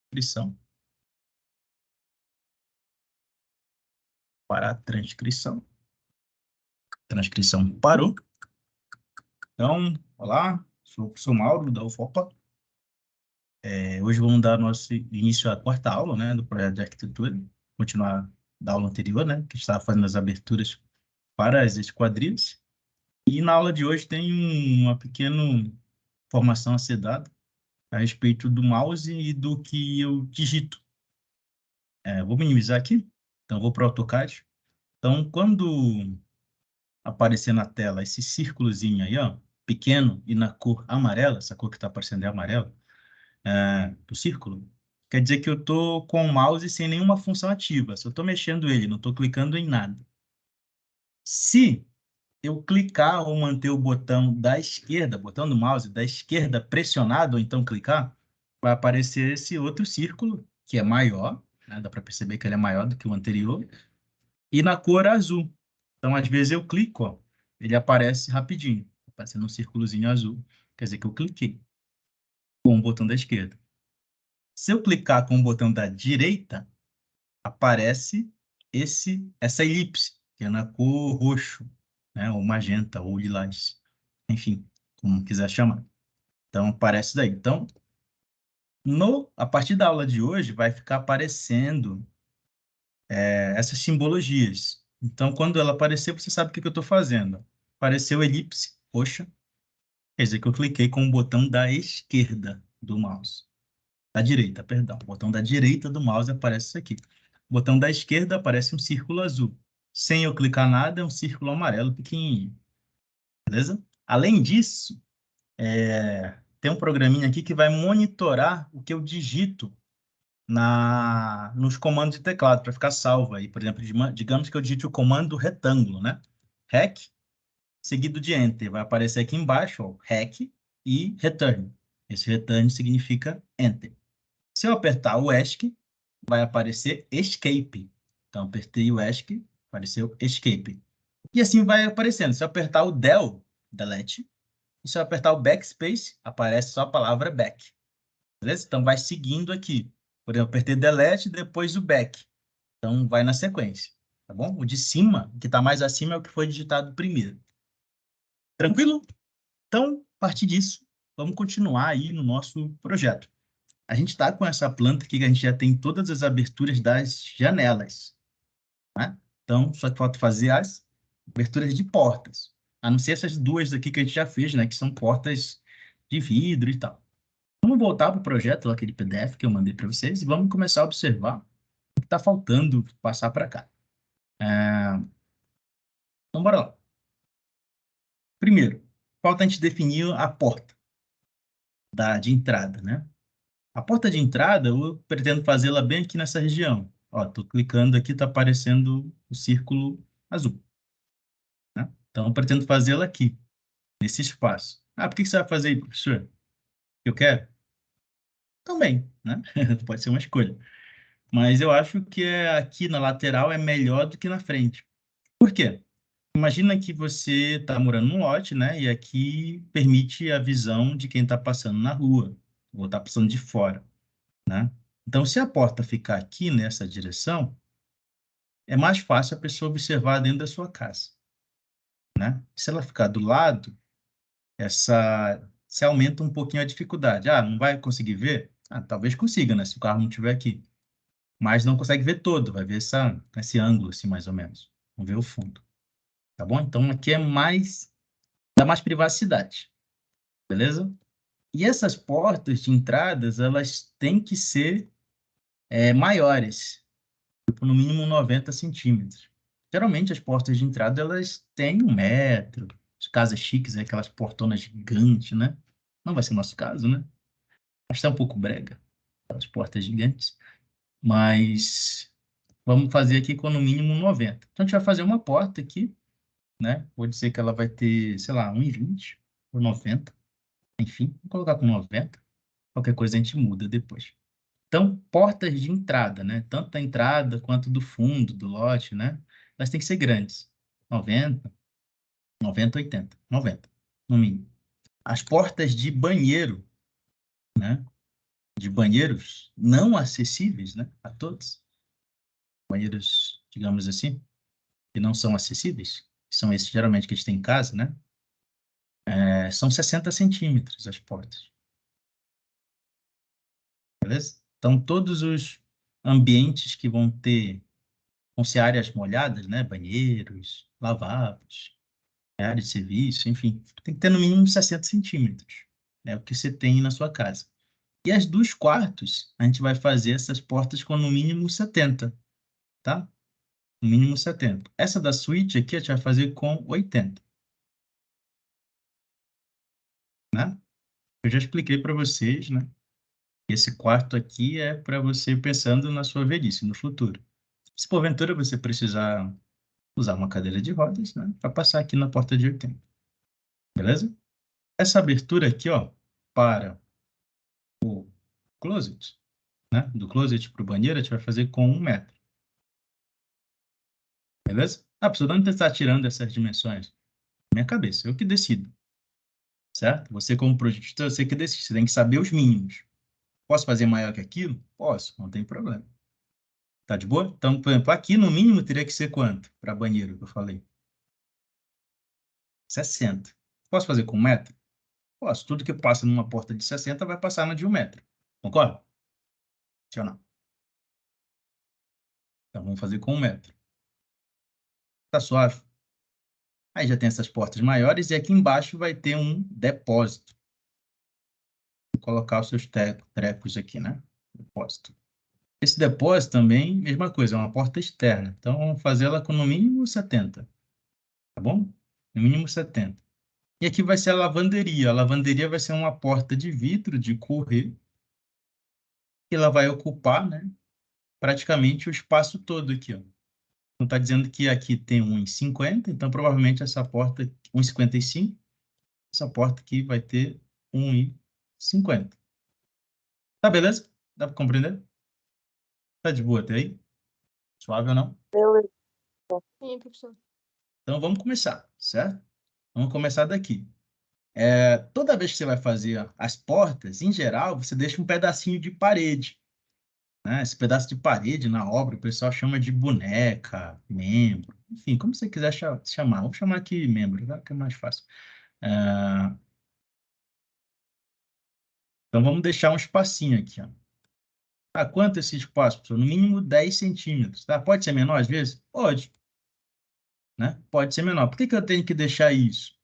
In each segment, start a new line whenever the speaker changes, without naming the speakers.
transcrição. Para a transcrição. Transcrição parou. Então, olá, sou o professor Mauro, da UFOPA. Hoje vamos dar nosso início à quarta aula, né, do projeto de arquitetura, continuar da aula anterior, né, que estava fazendo as aberturas para as esquadrias. E na aula de hoje tem uma pequena informação a ser dada a respeito do mouse e do que eu digito. Vou minimizar aqui, então vou para o AutoCAD. Então, quando aparecer na tela esse círculozinho aí, ó, pequeno e na cor amarela, essa cor que está aparecendo é amarela, do círculo, quer dizer que eu estou com o mouse sem nenhuma função ativa, só estou mexendo ele, não estou clicando em nada. Se eu clicar ou manter o botão da esquerda, botão do mouse da esquerda pressionado, ou então clicar, vai aparecer esse outro círculo, que é maior, né? Dá para perceber que ele é maior do que o anterior, e na cor azul. Então, às vezes eu clico, ó, ele aparece rapidinho, aparecendo um círculozinho azul, quer dizer que eu cliquei com o botão da esquerda. Se eu clicar com o botão da direita, aparece essa elipse, que é na cor roxo, né, ou magenta, ou lilás, enfim, como quiser chamar. Então, aparece daí. Então, a partir da aula de hoje, vai ficar aparecendo essas simbologias. Então, quando ela aparecer, você sabe o que eu estou fazendo. Apareceu elipse roxa, quer dizer que eu cliquei com o botão da esquerda do mouse. Da direita, perdão. O botão da direita do mouse aparece isso aqui. O botão da esquerda aparece um círculo azul. Sem eu clicar nada, é um círculo amarelo pequenininho. Beleza? Além disso, tem um programinha aqui que vai monitorar o que eu digito nos comandos de teclado, para ficar salvo aí. Por exemplo, digamos que eu digite o comando retângulo, né? REC, seguido de Enter. Vai aparecer aqui embaixo, ó, REC e Return. Esse Return significa Enter. Se eu apertar o ESC, vai aparecer Escape. Então, apertei o ESC, apareceu Escape. E assim vai aparecendo. Se eu apertar o Del, Delete, e se eu apertar o Backspace, aparece só a palavra Back. Beleza? Então, vai seguindo aqui. Por exemplo, eu apertei Delete, depois o Back. Então, vai na sequência. Tá bom? O de cima, o que está mais acima, é o que foi digitado primeiro. Tranquilo? Então, a partir disso, vamos continuar aí no nosso projeto. A gente está com essa planta aqui que a gente já tem todas as aberturas das janelas, né? Então, só que falta fazer as aberturas de portas. A não ser essas duas aqui que a gente já fez, né? Que são portas de vidro e tal. Vamos voltar para o projeto, aquele PDF que eu mandei para vocês, e vamos começar a observar o que está faltando passar para cá. Então, bora lá. Primeiro, falta a gente definir a porta de entrada, né? A porta de entrada, eu pretendo fazê-la bem aqui nessa região. Ó, estou clicando aqui, está aparecendo o círculo azul, né? Então, eu pretendo fazê-la aqui, nesse espaço. Por que você vai fazer aí, professor? Eu quero? Também, né? Pode ser uma escolha. Mas eu acho que aqui na lateral é melhor do que na frente. Por quê? Imagina que você está morando num lote, né? E aqui permite a visão de quem está passando na rua, ou está passando de fora, né? Então, se a porta ficar aqui nessa direção, é mais fácil a pessoa observar dentro da sua casa, né? Se ela ficar do lado, se aumenta um pouquinho a dificuldade. Não vai conseguir ver? Talvez consiga, né? Se o carro não estiver aqui. Mas não consegue ver todo, vai ver esse ângulo, assim, mais ou menos. Vamos ver o fundo. Tá bom? Então, aqui dá mais privacidade. Beleza? E essas portas de entradas, elas têm que ser maiores, tipo, no mínimo 90 centímetros. Geralmente, as portas de entrada, elas têm 1 metro. As casas chiques, aquelas portonas gigantes, né? Não vai ser o nosso caso, né? Acho que tá um pouco brega, aquelas portas gigantes. Mas vamos fazer aqui com no mínimo 90. Então, a gente vai fazer uma porta aqui, né? Pode ser que ela vai ter, sei lá, 1,20 por 90. Enfim, vou colocar com 90. Qualquer coisa a gente muda depois. Então, portas de entrada, né? Tanto da entrada quanto do fundo, do lote, né? Elas têm que ser grandes. 90, 90, 80. 90, no mínimo. As portas de banheiro, né? de banheiros não acessíveis, né, a todos, banheiros, digamos assim, que não são acessíveis, que são esses geralmente que a gente tem em casa, né, são 60 centímetros as portas, beleza? Então, todos os ambientes que vão ser áreas molhadas, né, banheiros, lavabos, área de serviço, enfim, tem que ter no mínimo 60 centímetros, é o que você tem na sua casa. E as dos quartos, a gente vai fazer essas portas com no mínimo 70, tá? No mínimo 70. Essa da suíte aqui a gente vai fazer com 80, né? Eu já expliquei para vocês, né? Esse quarto aqui é para você pensando na sua velhice, no futuro. Se porventura você precisar usar uma cadeira de rodas, né? Para passar aqui na porta de 80, beleza? Essa abertura aqui, ó, para o closet, né? Do closet para o banheiro, a gente vai fazer com 1 metro, beleza? Ah, professor, de onde você está tirando essas dimensões? Minha cabeça, eu que decido, certo? Você, como projetista, você que decide, você tem que saber os mínimos. Posso fazer maior que aquilo? Posso, não tem problema. Tá de boa? Então, por exemplo, aqui no mínimo teria que ser quanto para banheiro, que eu falei? 60. Posso fazer com 1 metro? Posso. Tudo que passa numa porta de 60 vai passar na de 1 metro. Concorda? Sim ou não? Então, vamos fazer com 1 metro. Tá suave? Aí já tem essas portas maiores e aqui embaixo vai ter um depósito. Vou colocar os seus trecos aqui, né? Depósito. Esse depósito também, mesma coisa, é uma porta externa. Então, vamos fazer ela com no mínimo 70, tá bom? No mínimo 70. E aqui vai ser a lavanderia. A lavanderia vai ser uma porta de vidro de correr, que ela vai ocupar, né, praticamente o espaço todo aqui, ó. Então, está dizendo que aqui tem 1,50, então provavelmente essa porta, 1,55, essa porta aqui vai ter 1,50. Tá, beleza? Dá para compreender? Tá de boa até aí? Suave ou não?
Beleza. Sim, professor.
Então, vamos começar, certo? Vamos começar daqui. Toda vez que você vai fazer as portas, em geral, você deixa um pedacinho de parede, né? Esse pedaço de parede na obra o pessoal chama de boneca, membro, enfim, como você quiser chamar. Vamos chamar aqui membro, tá? Que é mais fácil. É, então, vamos deixar um espacinho aqui, ó. Ah, quanto é esse espaço, professor? No mínimo 10 centímetros, tá? Pode ser menor às vezes? Pode, né? Pode ser menor. Por que que eu tenho que deixar isso,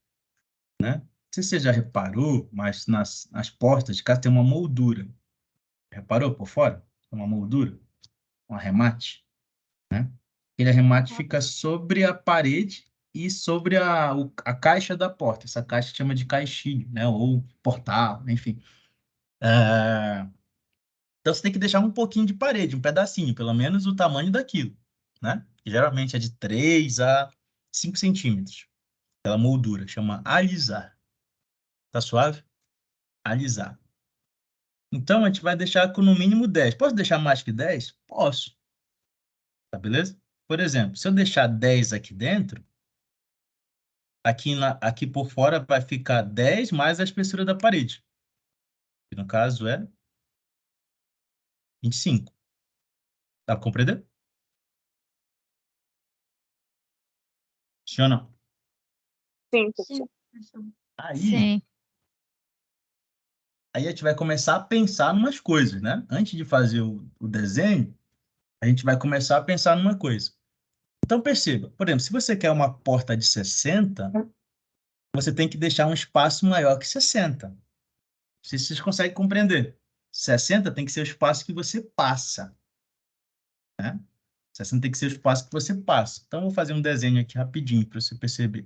né? Não sei se você já reparou, mas nas portas de casa tem uma moldura. Reparou por fora? Tem uma moldura, um arremate, né? Aquele arremate fica sobre a parede e sobre a caixa da porta. Essa caixa chama de caixilho, né? Ou portal, enfim. É, Então você tem que deixar um pouquinho de parede, um pedacinho, pelo menos o tamanho daquilo, né? Que geralmente é de 3 a 5 centímetros. Aquela moldura, chama alisar. Tá suave? Alisar. Então a gente vai deixar com no mínimo 10. Posso deixar mais que 10? Posso. Tá beleza? Por exemplo, se eu deixar 10 aqui dentro, aqui por fora vai ficar 10 mais a espessura da parede, que no caso é 25. Dá para compreender? Sim ou não?
Sim, professor.
Aí,
Sim.
aí a gente vai começar a pensar em umas coisas, né? Antes de fazer o desenho, a gente vai começar a pensar numa coisa. Então perceba, por exemplo, se você quer uma porta de 60, você tem que deixar um espaço maior que 60. Não sei se vocês conseguem compreender. 60 tem que ser o espaço que você passa, né? 60 tem que ser o espaço que você passa. Então, eu vou fazer um desenho aqui rapidinho para você perceber.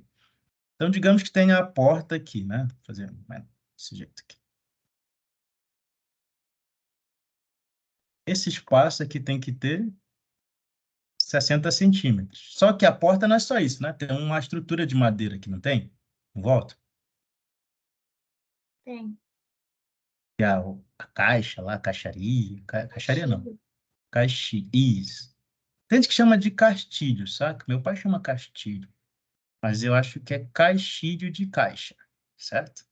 Então, digamos que tenha a porta aqui, né? Vou fazer desse jeito aqui. Esse espaço aqui tem que ter 60 centímetros. Só que a porta não é só isso, né? Tem uma estrutura de madeira aqui, não tem? Em volta.
Tem.
E a caixa lá, a caixaria. Caixaria não. Isso. Tem gente que chama de castilho, saca? Meu pai chama castilho. Mas eu acho que é caixilho de caixa, certo?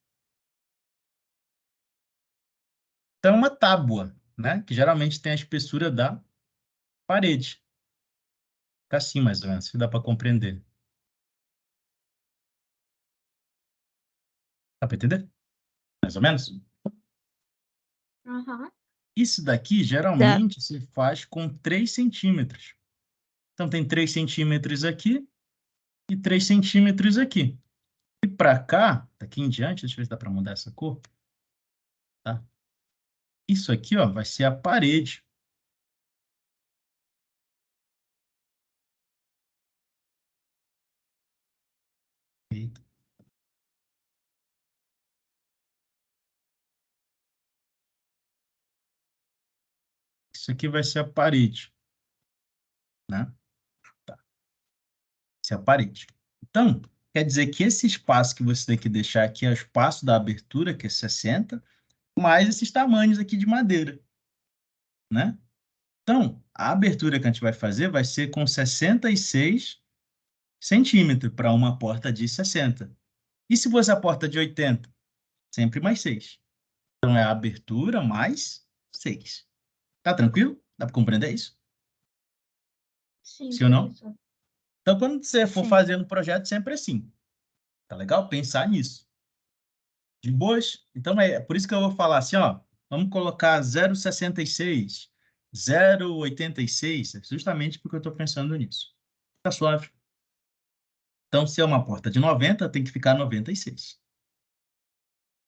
Então, é uma tábua, né? Que geralmente tem a espessura da parede. Fica assim, mais ou menos, se dá para compreender. Dá para entender? Mais ou menos?
Aham.
Isso daqui,
Dá.
geralmente, se faz com 3 centímetros. Então, tem 3 centímetros aqui e 3 centímetros aqui. E para cá, daqui em diante, deixa eu ver se dá para mudar essa cor. Tá? Isso aqui, ó, vai ser a parede. Eita. Isso aqui vai ser a parede, né? Tá. Isso é a parede. Então, quer dizer que esse espaço que você tem que deixar aqui é o espaço da abertura, que é 60, mais esses tamanhos aqui de madeira, né? Então, a abertura que a gente vai ser com 66 centímetros para uma porta de 60. E se fosse a porta de 80? Sempre mais 6. Então, é a abertura mais 6. Tá tranquilo? Dá para compreender isso?
Sim,
Sim ou não?
professor.
Então, quando você for
Sim.
fazendo o projeto, sempre assim. Tá legal? Pensar nisso. De boas? Então, é por isso que eu vou falar assim, ó. Vamos colocar 0,66, 0,86, justamente porque eu estou pensando nisso. Tá suave. Então, se é uma porta de 90, tem que ficar 96.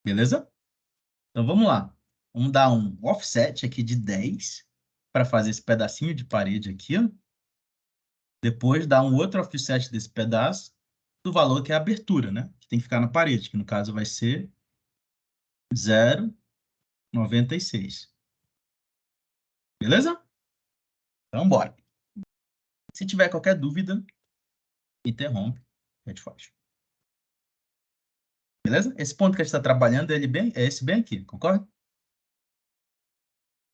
Beleza? Então, vamos lá. Vamos dar um offset aqui de 10 para fazer esse pedacinho de parede aqui, ó. Depois, dar um outro offset desse pedaço do valor que é a abertura, né? Que tem que ficar na parede, que no caso vai ser 0,96. Beleza? Então, bora. Se tiver qualquer dúvida, interrompe, a gente faz. Beleza? Esse ponto que a gente está trabalhando, é esse bem aqui, concorda?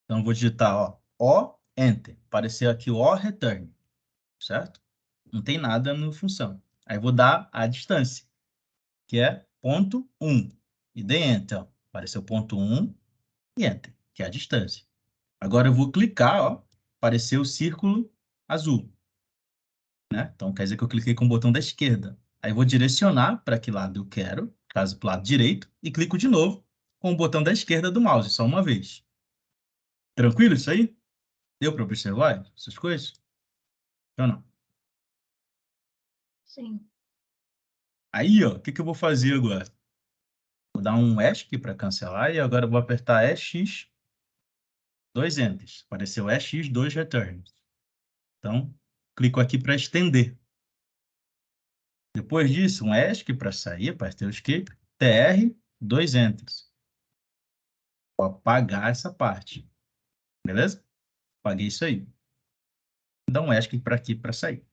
Então, eu vou digitar, ó, O, Enter. Apareceu aqui o O, Return, certo? Não tem nada no função. Aí, eu vou dar a distância, que é ponto 1. E dei Enter, ó. Apareceu ponto 1 e Enter, que é a distância. Agora, eu vou clicar, ó, apareceu o círculo azul, né? Então, quer dizer que eu cliquei com o botão da esquerda. Aí, eu vou direcionar para que lado eu quero, caso para o lado direito, e clico de novo com o botão da esquerda do mouse, só uma vez. Tranquilo isso aí? Deu para observar essas coisas? Ou não?
Sim.
Aí, ó, o que que eu vou fazer agora? Vou dar um ESC para cancelar e agora eu vou apertar EX, dois Enters. Apareceu EX, dois Returns. Então, clico aqui para estender. Depois disso, um ESC para sair, apertei o escape, TR, dois Enters. Vou apagar essa parte. Beleza? Apaguei isso aí. Dá um ESC para aqui para sair.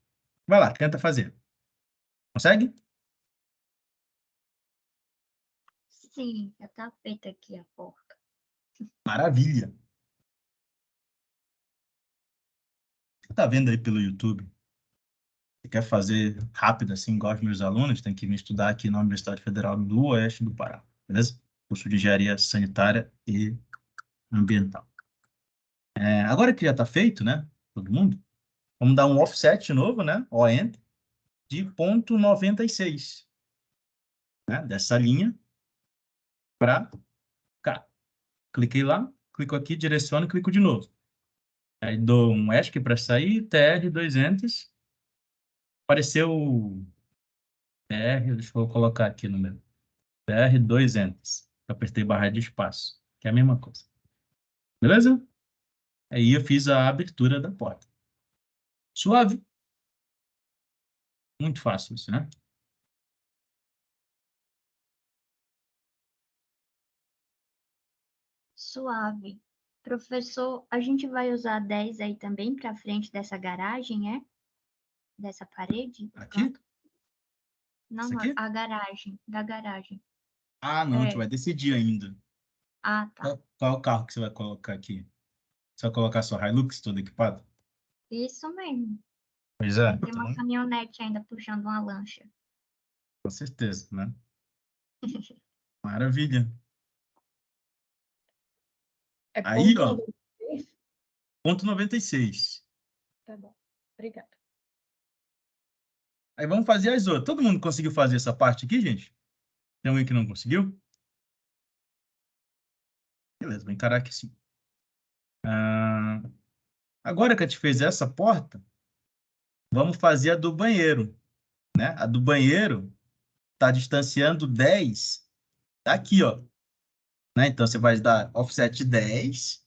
Vai lá, tenta fazer. Consegue?
Sim, já tá feita aqui a porta.
Maravilha. Você tá vendo aí pelo YouTube? Você quer fazer rápido, assim, igual os meus alunos, tem que vir estudar aqui na Universidade Federal do Oeste do Pará, beleza? Curso de Engenharia Sanitária e Ambiental. Agora que já está feito, né? Todo mundo, vamos dar um offset novo, né? OENT, de ponto 96, né? Dessa linha para cá. Cliquei lá, clico aqui, direciono e clico de novo. Aí dou um ESC para sair, TR, dois entes. Apareceu TR, deixa eu colocar aqui no meu. TR, dois entes. Apertei barra de espaço, que é a mesma coisa. Beleza? Aí eu fiz a abertura da porta. Suave. Muito fácil isso, né?
Suave. Professor, a gente vai usar 10 aí também para frente dessa garagem, é? Dessa parede do
Aqui?
canto?
Isso
Não,
aqui?
a garagem, da garagem.
Ah, não, a gente
É.
vai decidir ainda.
Ah, tá.
Qual é o carro que você vai colocar aqui? Você vai colocar sua Hilux toda equipada?
Isso mesmo.
Pois é.
Tem uma
Então,
caminhonete ainda puxando uma lancha.
com certeza, né? Maravilha.
É
Aí,
ponto
ó,
96?
ponto 96.
Tá bom. Obrigada.
Aí vamos fazer as outras. Todo mundo conseguiu fazer essa parte aqui, gente? Tem alguém que não conseguiu? Beleza, vou encarar aqui sim. Agora que a gente fez essa porta, vamos fazer a do banheiro, né? A do banheiro está distanciando 10 daqui, ó. Né? Então, você vai dar offset 10,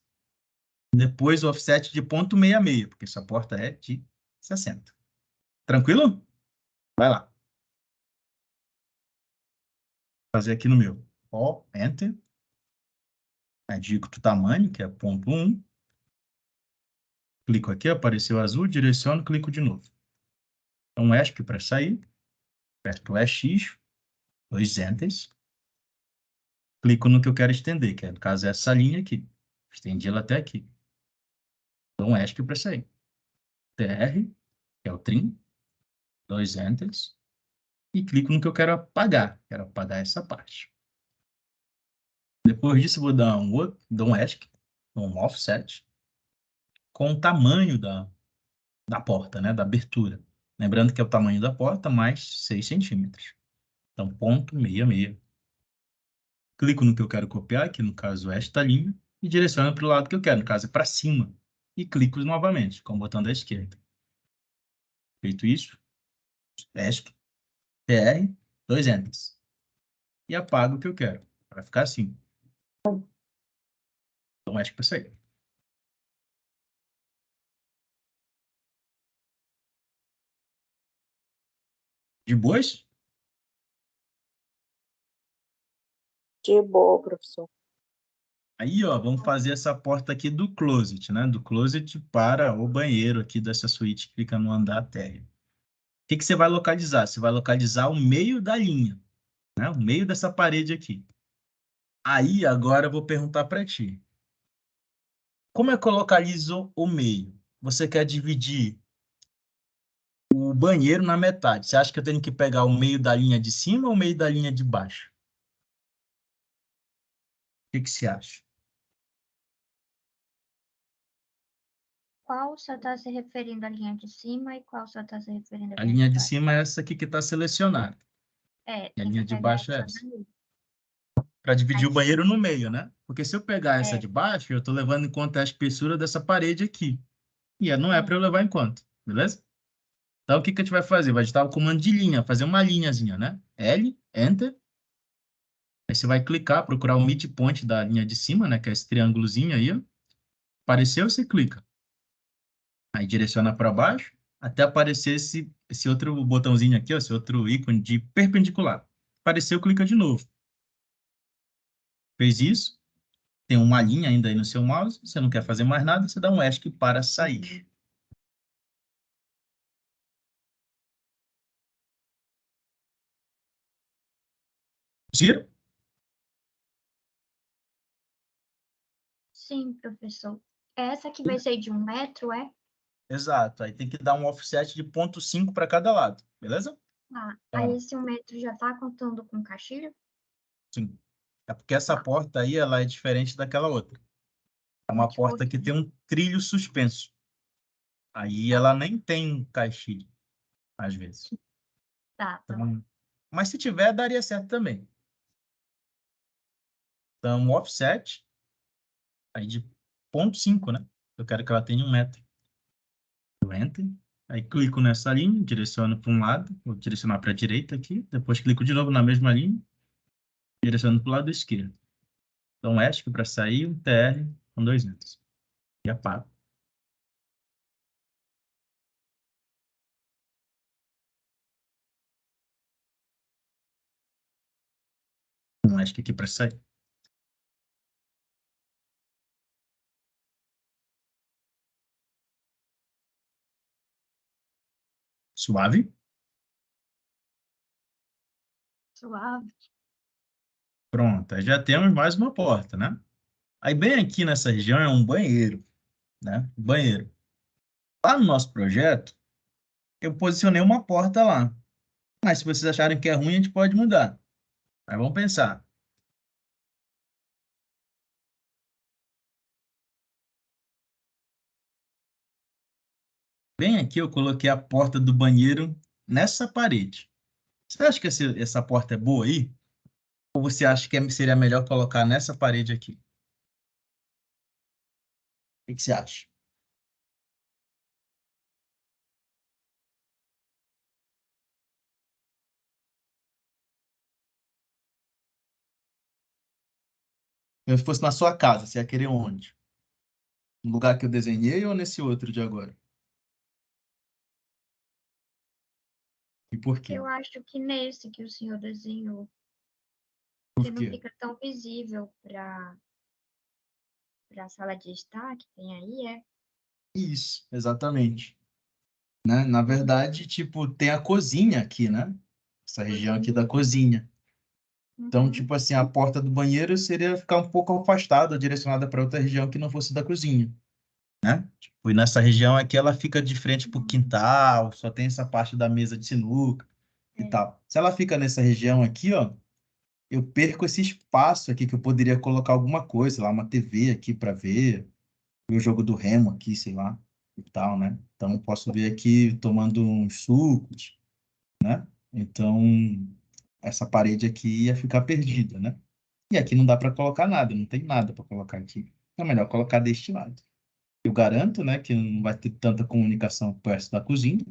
depois o offset de ponto 66, porque essa porta é de 60. Tranquilo? Vai lá. Vou fazer aqui no meu. Ó, Enter. Aí digo o tamanho, que é ponto 1. Clico aqui, apareceu azul, direciono, clico de novo. Então, ESC para sair. Aperto o EX, 2 Enters. Clico no que eu quero estender, que é, no caso, essa linha aqui. Estendi ela até aqui. Então, ESC para sair. TR, que é o trim. 2 Enters. E clico no que eu quero apagar. Quero apagar essa parte. Depois disso, eu vou dar um ESC, um offset, com o tamanho da porta, né? Da abertura. Lembrando que é o tamanho da porta mais 6 centímetros. Então, ponto 66. Clico no que eu quero copiar, que no caso é esta linha, e direciono para o lado que eu quero, no caso é para cima. E clico novamente, com o botão da esquerda. Feito isso, ESC, TR, 2 Enters. E apago o que eu quero. Vai ficar assim. Então, ESC para sair. De boas?
De boa, professor.
Aí, ó, vamos fazer essa porta aqui do closet, né? Do closet para o banheiro aqui dessa suíte que fica no andar térreo. O que que você vai localizar? Você vai localizar o meio da linha, né? O meio dessa parede aqui. Aí, agora eu vou perguntar para ti. Como é que eu localizo o meio? Você quer dividir o banheiro na metade. Você acha que eu tenho que pegar o meio da linha de cima ou o meio da linha de baixo? O que que você acha?
Qual só está se referindo à linha de cima e qual só está se referindo à
A
linha
linha
de
de
baixo?
cima é essa aqui que está selecionada.
É,
E a
tem que
linha de
pegar
baixo é
essa
essa.
daí.
Para dividir
Aí
o banheiro
sim,
no meio, né? Porque se eu pegar essa de baixo, eu estou levando em conta a espessura dessa parede aqui. E não é para eu levar em conta, beleza? Então, o que que a gente vai fazer? Vai digitar o comando de linha, fazer uma linhazinha, né? L, Enter. Aí você vai clicar, procurar o midpoint da linha de cima, né? Que é esse triângulozinho aí, ó. Apareceu, você clica. Aí direciona para baixo, até aparecer esse outro botãozinho aqui, ó, esse outro ícone de perpendicular. Apareceu, clica de novo. Fez isso, tem uma linha ainda aí no seu mouse, você não quer fazer mais nada, você dá um ESC para sair. Giro?
sim, professor. Essa aqui vai ser de 1 metro, é?
Exato, aí tem que dar um offset de 0,5 para cada lado, beleza?
Ah, aí
Então,
esse 1 metro já está contando com caixilha?
sim. É porque essa
Tá,
porta aí, ela é diferente daquela outra. É uma
conte um
porta que tem
pouquinho.
um trilho suspenso. Aí
Tá,
ela nem tem caixilha, às vezes.
tá.
Então, mas se tiver, daria certo também. Então, offset, aí de 0,5, né? Eu quero que ela tenha 1 metro. Eu Enter. Aí clico nessa linha, direciono para um lado, vou direcionar para a direita aqui, depois clico de novo na mesma linha, direciono para o lado esquerdo. Então, ESC para sair, um TR com 2 Enters. E apago. Um ESC aqui para sair. Suave.
Suave.
Pronto, aí já temos mais uma porta, né? Aí bem aqui nessa região é um banheiro, né? Banheiro. Lá no nosso projeto, eu posicionei uma porta lá. Mas se vocês acharem que é ruim, a gente pode mudar. Mas vamos pensar. Bem aqui eu coloquei a porta do banheiro nessa parede. Você acha que essa porta é boa aí? Ou você acha que seria melhor colocar nessa parede aqui? O que você acha? Se fosse na sua casa, você ia querer onde? No lugar que eu desenhei ou nesse outro de agora? E por quê?
Eu acho que nesse que o senhor desenhou,
Por
que não
quê?
fica tão visível para a sala de estar que tem aí, é?
Isso, exatamente. Né? Na verdade, tipo, tem a cozinha aqui, né? Essa região aqui da cozinha. Então,
Uhum.
tipo assim, a porta do banheiro seria ficar um pouco afastada, direcionada para outra região que não fosse da cozinha, né? Tipo, e nessa região aqui ela fica de frente para o quintal, só tem essa parte da mesa de sinuca e
É.
tal. Se ela fica nessa região aqui, ó, eu perco esse espaço aqui que eu poderia colocar alguma coisa, lá, uma TV aqui para ver o jogo do Remo aqui, sei lá, e tal, né? Então, eu posso ver aqui tomando uns sucos, né? Então, essa parede aqui ia ficar perdida, né? E aqui não dá para colocar nada, não tem nada para colocar aqui. É melhor colocar deste lado. Eu garanto, né, que não vai ter tanta comunicação com o resto da cozinha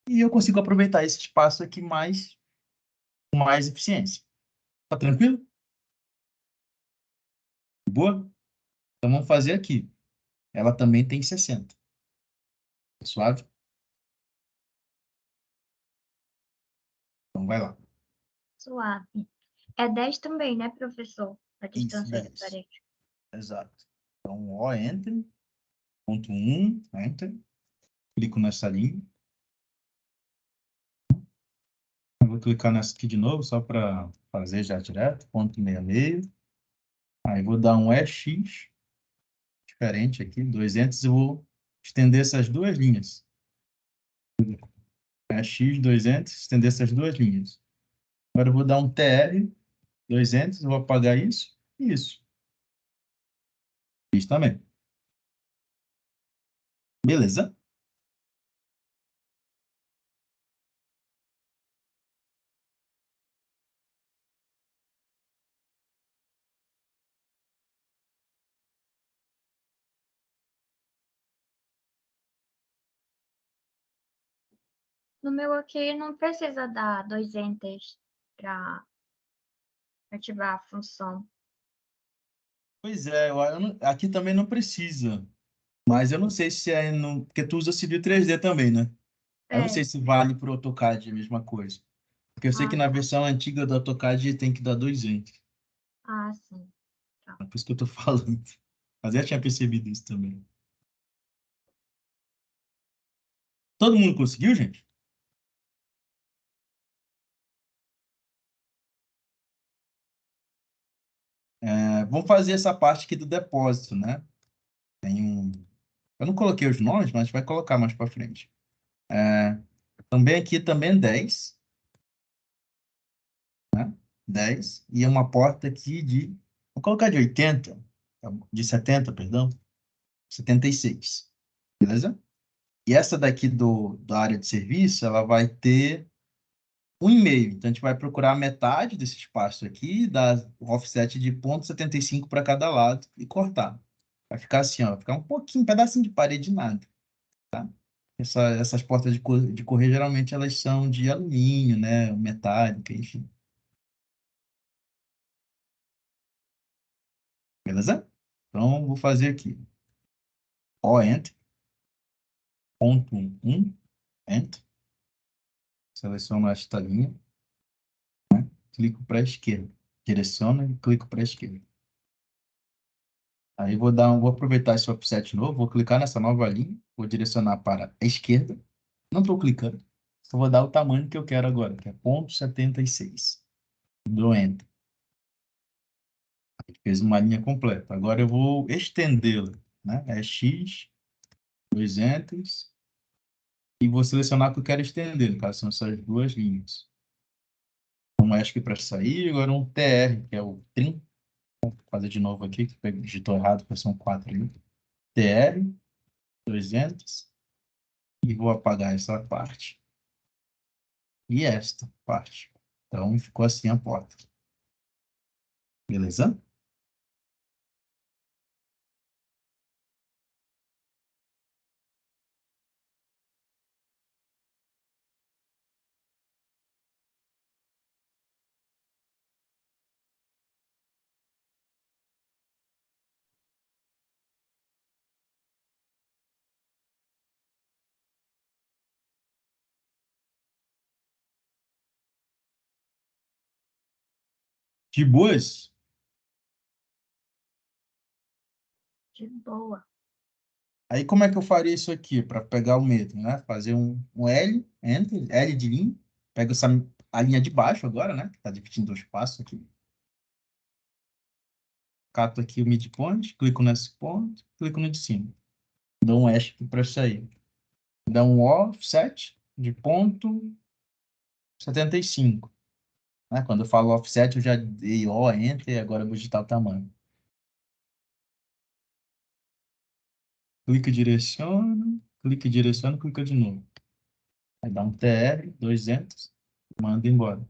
e eu consigo aproveitar esse espaço aqui com mais eficiência. Tá tranquilo? Boa? Então vamos fazer aqui. Ela também tem 60. Tá suave? Então vai lá.
Suave. É 10 também, né, professor? A
Isso,
distância da
10.
parede.
Exato. Então, ó, Enter. Ponto 1, Enter. Clico nessa linha. Eu vou clicar nessa aqui de novo, só para fazer já direto. Ponto 66. Aí vou dar um EX diferente aqui, 200, eu vou estender essas duas linhas. EX 200, estender essas duas linhas. Agora eu vou dar um TR 200, eu vou apagar isso e isso. Isso também. Beleza?
No meu aqui não precisa dar 2 enters para ativar a função.
Pois é, aqui também não precisa. Mas eu não sei se é no. Porque tu usa Civil 3D também, né? Eu não sei
É.
se vale para o AutoCAD a mesma coisa. Porque eu sei que
Ah,
na versão antiga do AutoCAD tem que dar 2 enter.
sim. Tá.
É por isso que eu tô falando. Mas eu já tinha percebido isso também. Todo mundo conseguiu, gente? Vamos fazer essa parte aqui do depósito, né? Tem um. Eu não coloquei os nomes, mas a gente vai colocar mais para frente. Também aqui também 10, né? 10. E uma porta aqui de. Vou colocar de 80, de 70, perdão. 76. Beleza? E essa daqui da área de serviço, ela vai ter 1,5. Então, a gente vai procurar a metade desse espaço aqui, dar o offset de 0,75 para cada lado e cortar. Vai ficar assim, ó, vai ficar um pouquinho, um pedacinho de parede de nada. Essas portas de correr, geralmente, elas são de alumínio, né? Metálica, enfim. Beleza? Então, vou fazer aqui. O Enter. Ponto 1. Enter. Seleciono esta linha. Clico para a esquerda. Direciono e clico para a esquerda. Aí vou aproveitar esse offset novo, vou clicar nessa nova linha, vou direcionar para a esquerda. Não estou clicando, só vou dar o tamanho que eu quero agora, que é 0,76. Dou Enter. Fez uma linha completa. Agora eu vou estendê-la, né? É X, 200, e vou selecionar o que eu quero estender, no caso são essas duas linhas. Um ESC para sair, agora um TR, que é o trim. Vou fazer de novo aqui, que digitou errado, porque são 4 ali. TR, 200. E vou apagar essa parte e esta parte. Então, ficou assim a porta. Beleza? De boas?
De boa.
Aí, como é que eu faria isso aqui para pegar o metro, né? Fazer um L, Enter, L de linha. Pego a linha de baixo agora, né? Que está dividindo o espaço aqui. Cato aqui o midpoint, clico nesse ponto, clico no de cima. Dou um hash para sair. Dá um offset de ponto 75. Né? Quando eu falo offset, eu já dei O, Enter, agora eu vou digitar o tamanho. Clica, direciona, clica de novo. Aí dá um TR, 200, manda embora.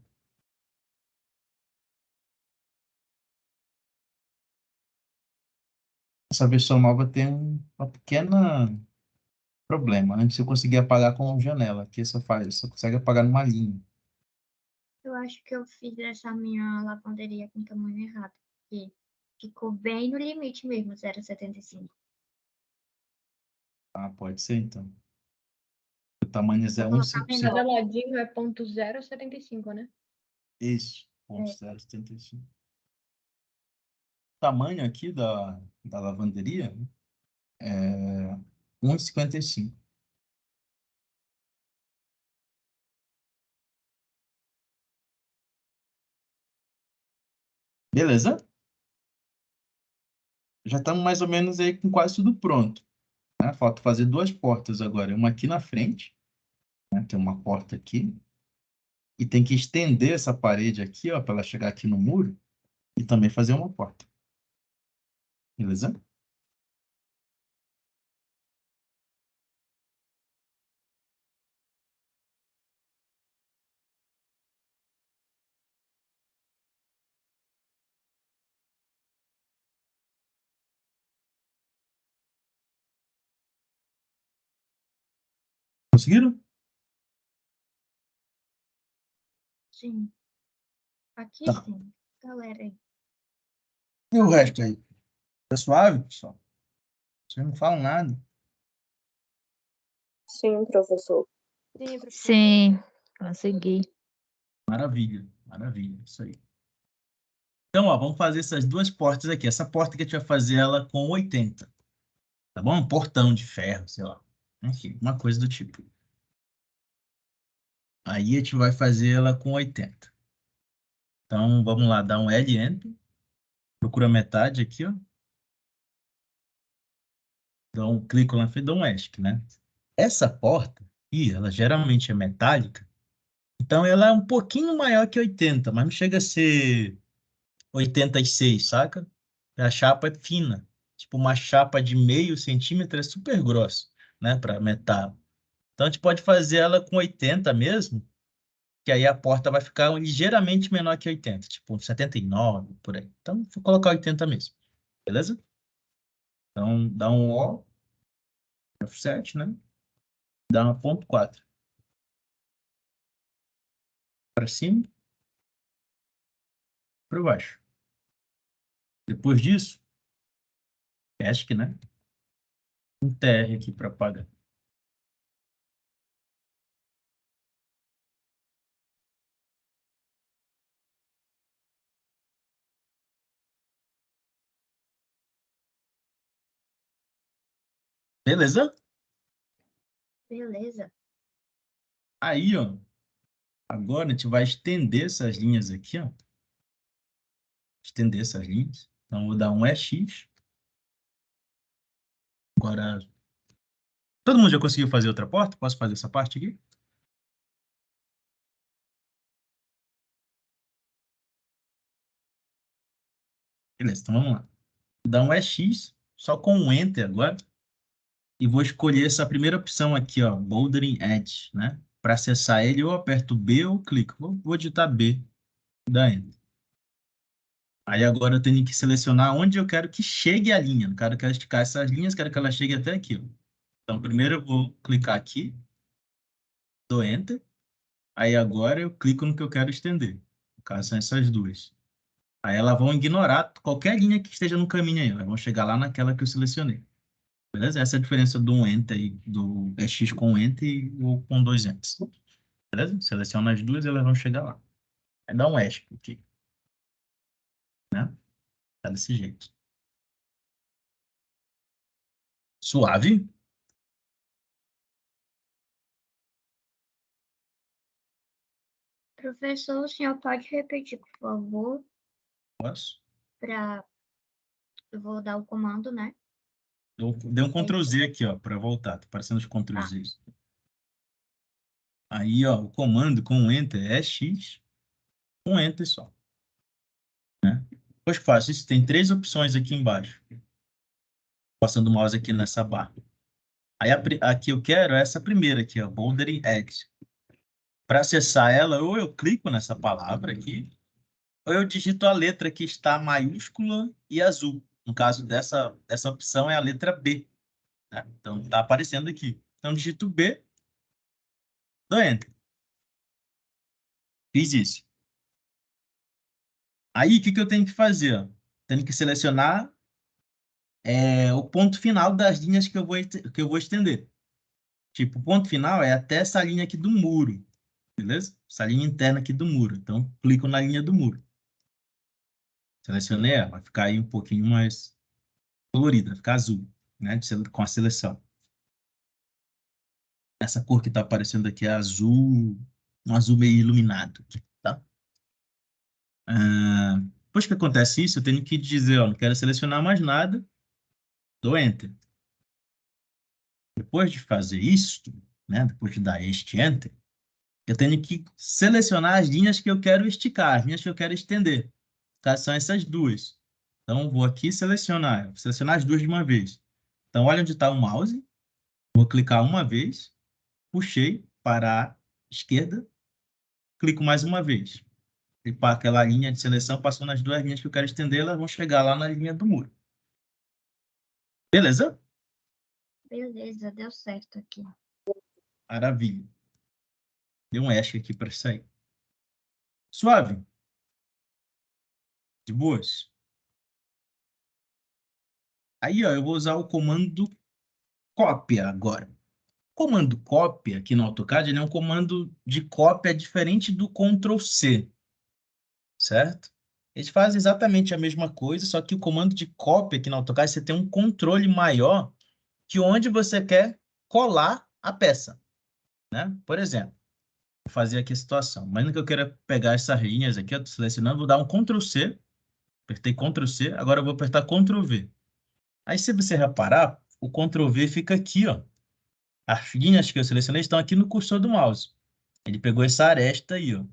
Essa versão nova tem uma pequena problema. Antes eu conseguia apagar com janela. Aqui você consegue apagar numa linha.
Eu acho que eu fiz essa minha lavanderia com tamanho errado. Porque ficou bem no limite mesmo, 0,75.
Ah, pode ser então. O tamanho é
Vou colocar
1,5.
Cada
menor.
ladinho é 0,75, né?
Isso, ponto
É.
0,75. O tamanho aqui da lavanderia é 1,55. Beleza? Já estamos mais ou menos aí com quase tudo pronto. Né? Falta fazer duas portas agora. Uma aqui na frente, né? Tem uma porta aqui. E tem que estender essa parede aqui, ó, para ela chegar aqui no muro. E também fazer uma porta. Beleza? Conseguiram?
Sim. Aqui
Tá.
sim. Galera aí.
E o resto aí? Tá suave, pessoal? Vocês não falam nada.
Sim, professor.
Sim, professor.
Sim, consegui.
Maravilha, maravilha. Isso aí. Então, ó, vamos fazer essas duas portas aqui. Essa porta que a gente vai fazer ela com 80. Tá bom? Um portão de ferro, sei lá. Enfim, uma coisa do tipo. Aí a gente vai fazer ela com 80. Então, vamos lá, dá um L enter. Procura metade aqui, ó. Dá um clico lá na frente, dá um ESC, né? Essa porta, ela geralmente é metálica. Então, ela é um pouquinho maior que 80, mas não chega a ser 86, saca? A chapa é fina. Tipo, uma chapa de meio centímetro é super grossa, né? Para metal. Então, a gente pode fazer ela com 80 mesmo, que aí a porta vai ficar ligeiramente menor que 80, tipo 79, por aí. Então, vou colocar 80 mesmo, beleza? Então, dá um O, F7, né? Dá uma ponto 4 para cima, para baixo. Depois disso, ESC, né? Um TR aqui para apagar. Beleza?
Beleza.
Aí, ó, agora a gente vai estender essas linhas aqui, ó. Estender essas linhas. Então, vou dar um EX. Agora, todo mundo já conseguiu fazer outra porta? Posso fazer essa parte aqui? Beleza, então vamos lá. Dá um EX, só com um Enter agora. e vou escolher essa primeira opção aqui, ó, Bouldering Edge, né? Para acessar ele, eu aperto B ou clico. Vou digitar B, dá Enter. Aí agora eu tenho que selecionar onde eu quero que chegue a linha. Não quero esticar essas linhas, quero que ela chegue até aqui, ó. Então, primeiro eu vou clicar aqui, dou Enter. Aí agora eu clico no que eu quero estender. No caso, são essas duas. Aí elas vão ignorar qualquer linha que esteja no caminho aí. Elas vão chegar lá naquela que eu selecionei. Beleza? Essa é a diferença do Enter aí, do X com Enter e o com dois Enters. Beleza? Seleciona as duas e elas vão chegar lá. Aí dá um ESC aqui. Né? Tá desse jeito. Suave.
Professor, o senhor pode repetir, por favor,
Posso?
eu vou dar o comando, né?
Deu um Ctrl Z aqui, ó, para voltar. Tá parecendo os Ctrl
Tá.
Z. Aí, ó, o comando com Enter é X, com Enter só. Né? Depois que faço isso, tem três opções aqui embaixo. Passando o mouse aqui nessa barra. Aí a que eu quero é essa primeira aqui, ó, Bouldering Edge. Para acessar ela, ou eu clico nessa palavra aqui, ou eu digito a letra que está maiúscula e azul. No caso dessa opção é a letra B. Né? Então, está aparecendo aqui. Então, digito B, dou Enter. Fiz isso. Aí, o que eu tenho que fazer? Ó? Tenho que selecionar o ponto final das linhas que eu vou estender. Tipo, o ponto final é até essa linha aqui do muro. Beleza? Essa linha interna aqui do muro. Então, clico na linha do muro. Selecionei ela, vai ficar aí um pouquinho mais colorida, vai ficar azul, né? Com a seleção. Essa cor que está aparecendo aqui é azul, um azul meio iluminado, tá? Depois que acontece isso, eu tenho que dizer, ó, não quero selecionar mais nada, dou Enter. Depois de fazer isso, né? Depois de dar este Enter, eu tenho que selecionar as linhas que eu quero esticar, as linhas que eu quero estender. Tá? São essas duas. Então, vou aqui selecionar as duas de uma vez. Então, olha onde está o mouse. Vou clicar uma vez, puxei para a esquerda, clico mais uma vez. E para aquela linha de seleção, passou nas duas linhas que eu quero estender, elas vão chegar lá na linha do muro. Beleza?
Beleza, deu certo aqui.
Maravilha. Deu um ESC aqui para sair. Suave. De boas. Aí, ó, eu vou usar o comando cópia agora. O comando cópia aqui no AutoCAD, ele é um comando de cópia diferente do Ctrl C. Certo? Eles fazem exatamente a mesma coisa, só que o comando de cópia aqui no AutoCAD, você tem um controle maior que onde você quer colar a peça. Né? Por exemplo, vou fazer aqui a situação. Imagina que eu queira pegar essas linhas aqui, eu estou selecionando, vou dar um Ctrl C, apertei Ctrl C, agora eu vou apertar Ctrl V. Aí, se você reparar, o Ctrl V fica aqui, ó. As linhas que eu selecionei estão aqui no cursor do mouse. Ele pegou essa aresta aí, ó.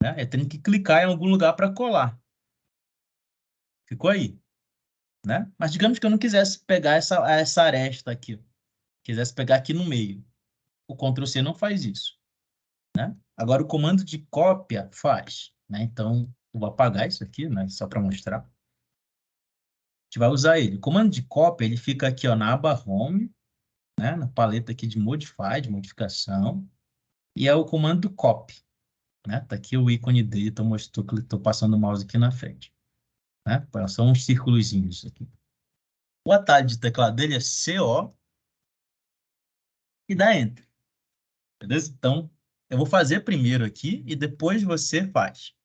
Né? Eu tenho que clicar em algum lugar para colar. Ficou aí. Né? Mas digamos que eu não quisesse pegar essa aresta aqui. Quisesse pegar aqui no meio. O Ctrl C não faz isso. Né? Agora, o comando de cópia faz. Né? Então, eu vou apagar isso aqui, né? Só para mostrar. A gente vai usar ele. O comando de cópia, ele fica aqui, ó, na aba Home, né? Na paleta aqui de Modify, de modificação. E é o comando copy. Né? Tá aqui o ícone dele, estou passando o mouse aqui na frente. Né? São uns círculozinhos aqui. O atalho de teclado dele é CO e dá Enter. Beleza? Então, eu vou fazer primeiro aqui e depois você faz.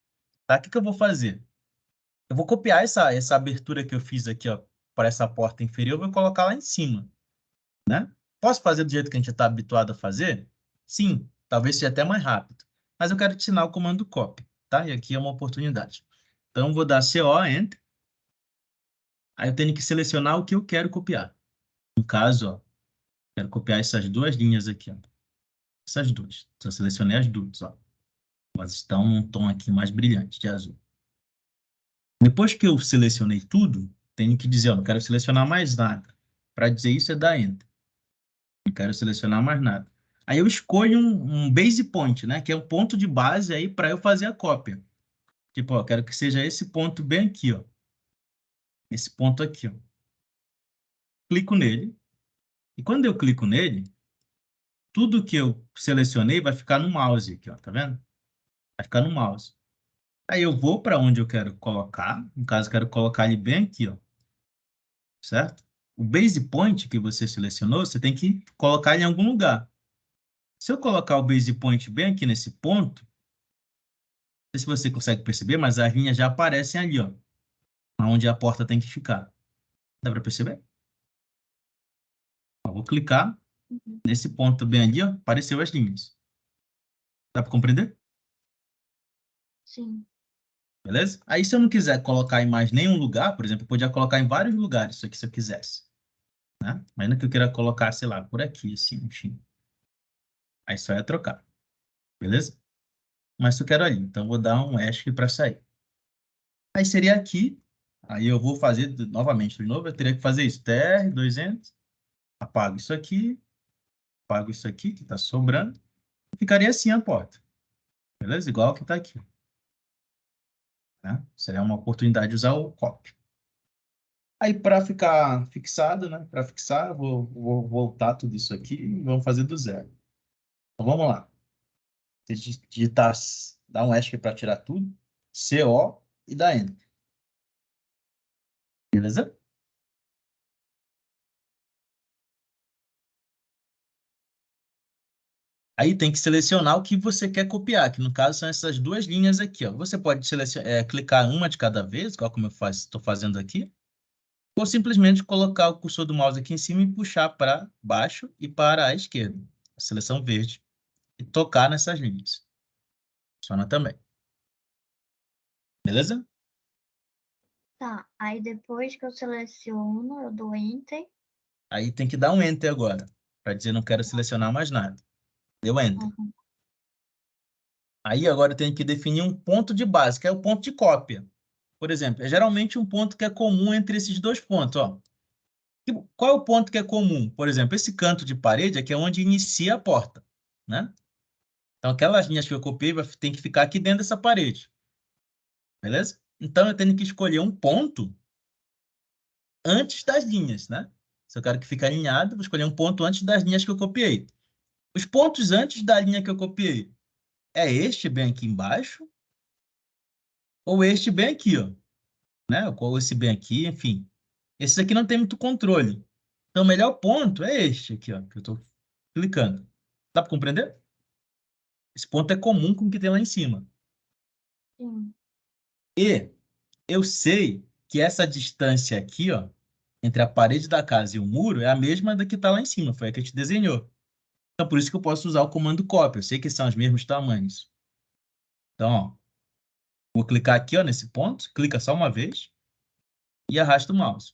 Tá? O que eu vou fazer? Eu vou copiar essa abertura que eu fiz aqui, ó, para essa porta inferior, eu vou colocar lá em cima. Né? Posso fazer do jeito que a gente está habituado a fazer? Sim, talvez seja até mais rápido. Mas eu quero te ensinar o comando copy. Tá? E aqui é uma oportunidade. Então, eu vou dar CO, Enter. Aí eu tenho que selecionar o que eu quero copiar. No caso, ó, quero copiar essas duas linhas aqui, ó. Essas duas. Só selecionei as duas, ó. Elas estão num tom aqui mais brilhante, de azul. Depois que eu selecionei tudo, tenho que dizer, ó, não quero selecionar mais nada. Para dizer isso é dar Enter. Não quero selecionar mais nada. Aí eu escolho um base point, né? Que é um ponto de base aí para eu fazer a cópia. Tipo, ó, quero que seja esse ponto bem aqui, ó. Esse ponto aqui, ó. Clico nele. E quando eu clico nele, tudo que eu selecionei vai ficar no mouse aqui, ó. Tá vendo? Vai ficar no mouse. Aí eu vou para onde eu quero colocar. No caso, eu quero colocar ele bem aqui, ó. Certo? O base point que você selecionou, você tem que colocar ele em algum lugar. Se eu colocar o base point bem aqui nesse ponto, não sei se você consegue perceber, mas as linhas já aparecem ali, ó. Onde a porta tem que ficar. Dá para perceber? Eu vou clicar
Uhum.
nesse ponto bem ali, ó. Apareceu as linhas. Dá para compreender?
Sim.
Beleza? Aí, se eu não quiser colocar em mais nenhum lugar, por exemplo, eu podia colocar em vários lugares isso aqui, se eu quisesse. Né? Imagina que eu queira colocar, sei lá, por aqui, assim, enfim. Aí só é trocar. Beleza? Mas eu quero ali. Então, vou dar um ESC para sair. Aí seria aqui. Aí eu vou fazer novamente, de novo. Eu teria que fazer isso. TR 200. Apago isso aqui. Apago isso aqui, que está sobrando. Ficaria assim a porta. Beleza? Igual que está aqui. Né? Seria uma oportunidade de usar o copy. Aí, para ficar fixado, né? Para fixar, vou voltar tudo isso aqui e vamos fazer do zero. Então, vamos lá. Você digitar, dá um ESC para tirar tudo. CO e dá Enter. Beleza? Aí tem que selecionar o que você quer copiar, que no caso são essas duas linhas aqui, ó. Você pode clicar uma de cada vez, igual como eu estou fazendo aqui, ou simplesmente colocar o cursor do mouse aqui em cima e puxar para baixo e para a esquerda, a seleção verde, e tocar nessas linhas. Funciona também. Beleza?
Tá. Aí depois que eu seleciono, eu dou Enter.
Aí tem que dar um Enter agora, para dizer não quero selecionar mais nada. Deu Enter.
Uhum.
Aí agora eu tenho que definir um ponto de base, que é o ponto de cópia. Por exemplo, é geralmente um ponto que é comum entre esses dois pontos, ó. Qual é o ponto que é comum? Por exemplo, esse canto de parede aqui é onde inicia a porta, né? Então, aquelas linhas que eu copiei tem que ficar aqui dentro dessa parede, beleza? Então, eu tenho que escolher um ponto antes das linhas, né? Se eu quero que fique alinhado, vou escolher um ponto antes das linhas que eu copiei. Os pontos antes da linha que eu copiei é este bem aqui embaixo ou este bem aqui, ó, né? Ou esse bem aqui, enfim. Esses aqui não tem muito controle. Então, o melhor ponto é este aqui, ó, que eu estou clicando. Dá para compreender? Esse ponto é comum com o que tem lá em cima.
Sim.
E eu sei que essa distância aqui, ó, entre a parede da casa e o muro é a mesma da que está lá em cima, foi a que a gente desenhou. Então, por isso que eu posso usar o comando copy. Eu sei que são os mesmos tamanhos. Então, ó, vou clicar aqui, ó, nesse ponto, clica só uma vez e arrasta o mouse.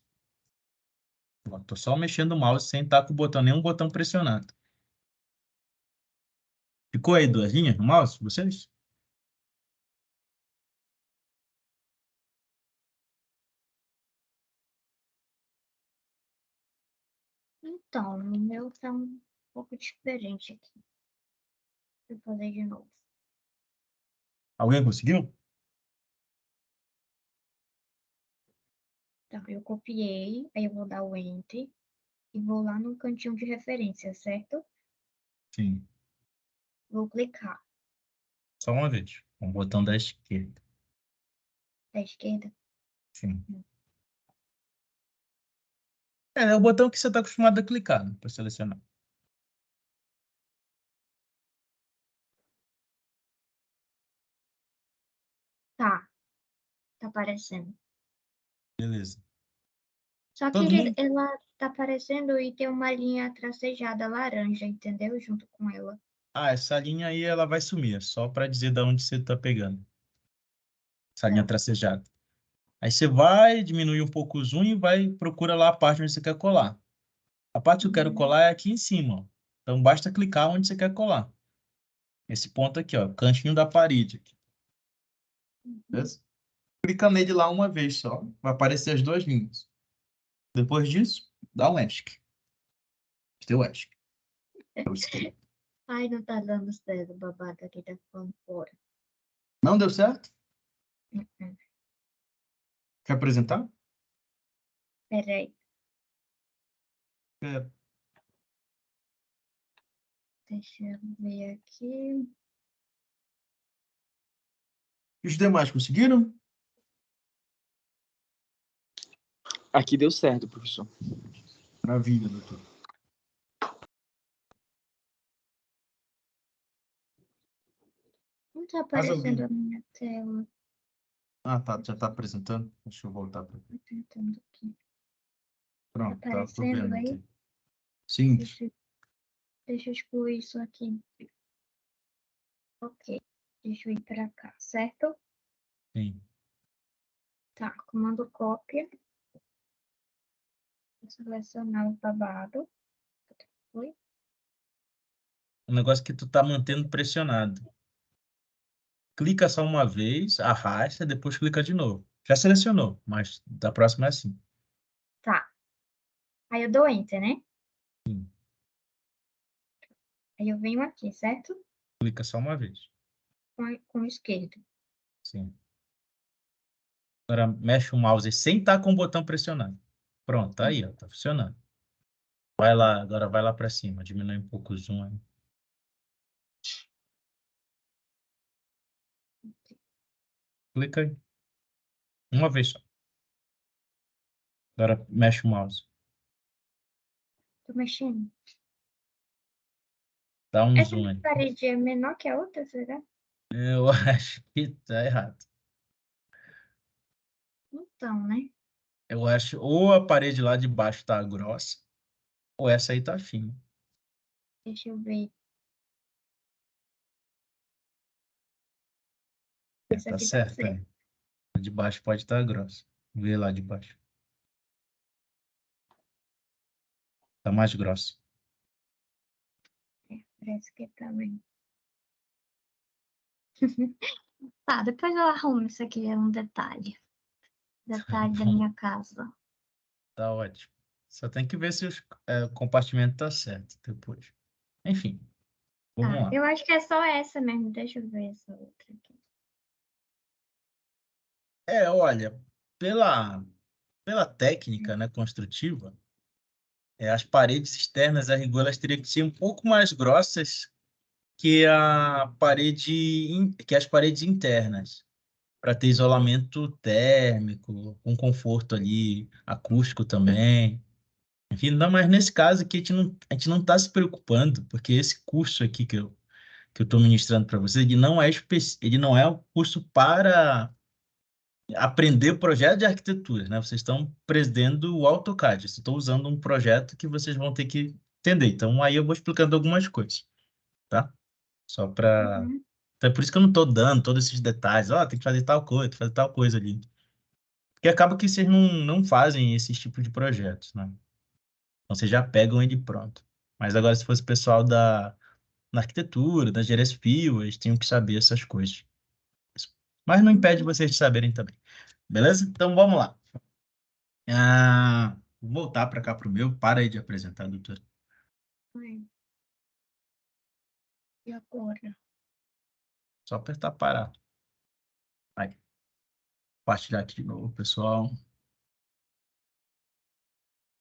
Estou só mexendo o mouse sem estar com o botão, nenhum botão pressionado. Ficou aí duas linhas no mouse, vocês?
Então, o meu tá um pouco diferente aqui. Vou fazer de novo.
Alguém conseguiu?
Então, eu copiei, aí eu vou dar o Enter e vou lá no cantinho de referência, certo?
Sim.
Vou clicar
Só uma vez. Com o botão da esquerda.
da esquerda.
Sim. É o botão que você está acostumado a clicar, né, para selecionar.
Tá aparecendo.
Beleza.
Só que
Todo mundo?
ela tá aparecendo e tem uma linha tracejada laranja, entendeu? Junto com ela.
Ah, essa linha aí ela vai sumir, é só para dizer de onde você está pegando. Essa linha
Tá.
tracejada. Aí você vai, diminui um pouco o zoom e vai, procura lá a parte onde você quer colar. A parte que eu quero colar é aqui em cima, ó. Então basta clicar onde você quer colar. Esse ponto aqui, ó, cantinho da parede. Aqui. Beleza? Clica nele lá uma vez só, vai aparecer as duas linhas. Depois disso, dá um ESC. Deu ESC.
Ai, não tá dando certo, o babado aqui tá ficando fora.
Não deu certo?
Uhum.
Quer apresentar?
Peraí,
Quero.
deixa eu ver aqui.
E os demais conseguiram?
Aqui deu certo, professor.
Maravilha, doutor.
Não tá
Mais
aparecendo
alguém?
a minha tela.
Ah, tá. Já tá apresentando. Deixa eu voltar para
Tô tentando aqui.
Pronto,
Tá
tá. Tô
aparecendo
vendo
aí?
aqui. Sim.
Deixa eu excluir isso aqui. Ok. Deixa eu ir pra cá, certo?
Sim.
Tá, comando cópia. Vou selecionar o babado. Foi?
O negócio que tu tá mantendo pressionado. Clica só uma vez, arrasta, depois clica de novo. Já selecionou, mas da próxima é assim.
Tá. Aí eu dou Enter, né?
Sim.
Aí eu venho aqui, certo?
Clica só uma vez.
Com o esquerdo.
Sim. Agora mexe o mouse sem estar com o botão pressionado. Pronto, tá aí, ó, tá funcionando. Vai lá, agora vai lá para cima, diminui um pouco o zoom aí. Clica aí. Uma vez só. Agora mexe o mouse.
Tô mexendo.
Dá um
Essa
zoom aí.
parede é menor que a outra, será?
Eu acho que tá errado.
Então, né?
Eu acho ou a parede lá de baixo tá grossa, ou essa aí tá fina.
Deixa eu ver.
É,
Essa
tá
aqui tá
certo,
certa.
é. A de baixo pode estar grossa. Vê lá de baixo. Tá mais grossa.
Parece que também. Tá, depois eu arrumo. Isso aqui é um detalhe. Detalhe da minha casa.
Tá ótimo. Só tem que ver se o compartimento tá certo depois. Enfim, vamos
Tá,
lá.
eu acho que é só essa mesmo. Deixa eu ver essa outra aqui.
Olha, pela técnica, né, construtiva, as paredes externas, a rigor, elas teriam que ser um pouco mais grossas que que as paredes internas, para ter isolamento térmico, um conforto ali, acústico também. Enfim, não, mas nesse caso aqui a gente não está se preocupando, porque esse curso aqui que eu estou ministrando para vocês, ele não é um curso para aprender o projeto de arquitetura, né? Vocês estão aprendendo o AutoCAD. Eu estou usando um projeto que vocês vão ter que entender. Então, aí eu vou explicando algumas coisas, tá? Só para...
Uhum.
Então, é por isso que eu não estou dando todos esses detalhes. Ó, tem que fazer tal coisa, tem que fazer tal coisa ali. Porque acaba que vocês não fazem esse tipo de projetos, né? Então, vocês já pegam ele pronto. Mas agora, se fosse o pessoal na arquitetura, da engenharia civil, eles tinham que saber essas coisas. Mas não impede vocês de saberem também. Beleza? Então, vamos lá. Vou voltar para cá para o meu. Para aí de apresentar, doutora.
Ai, e agora?
Só apertar parar. Aí. Compartilhar aqui de novo, pessoal.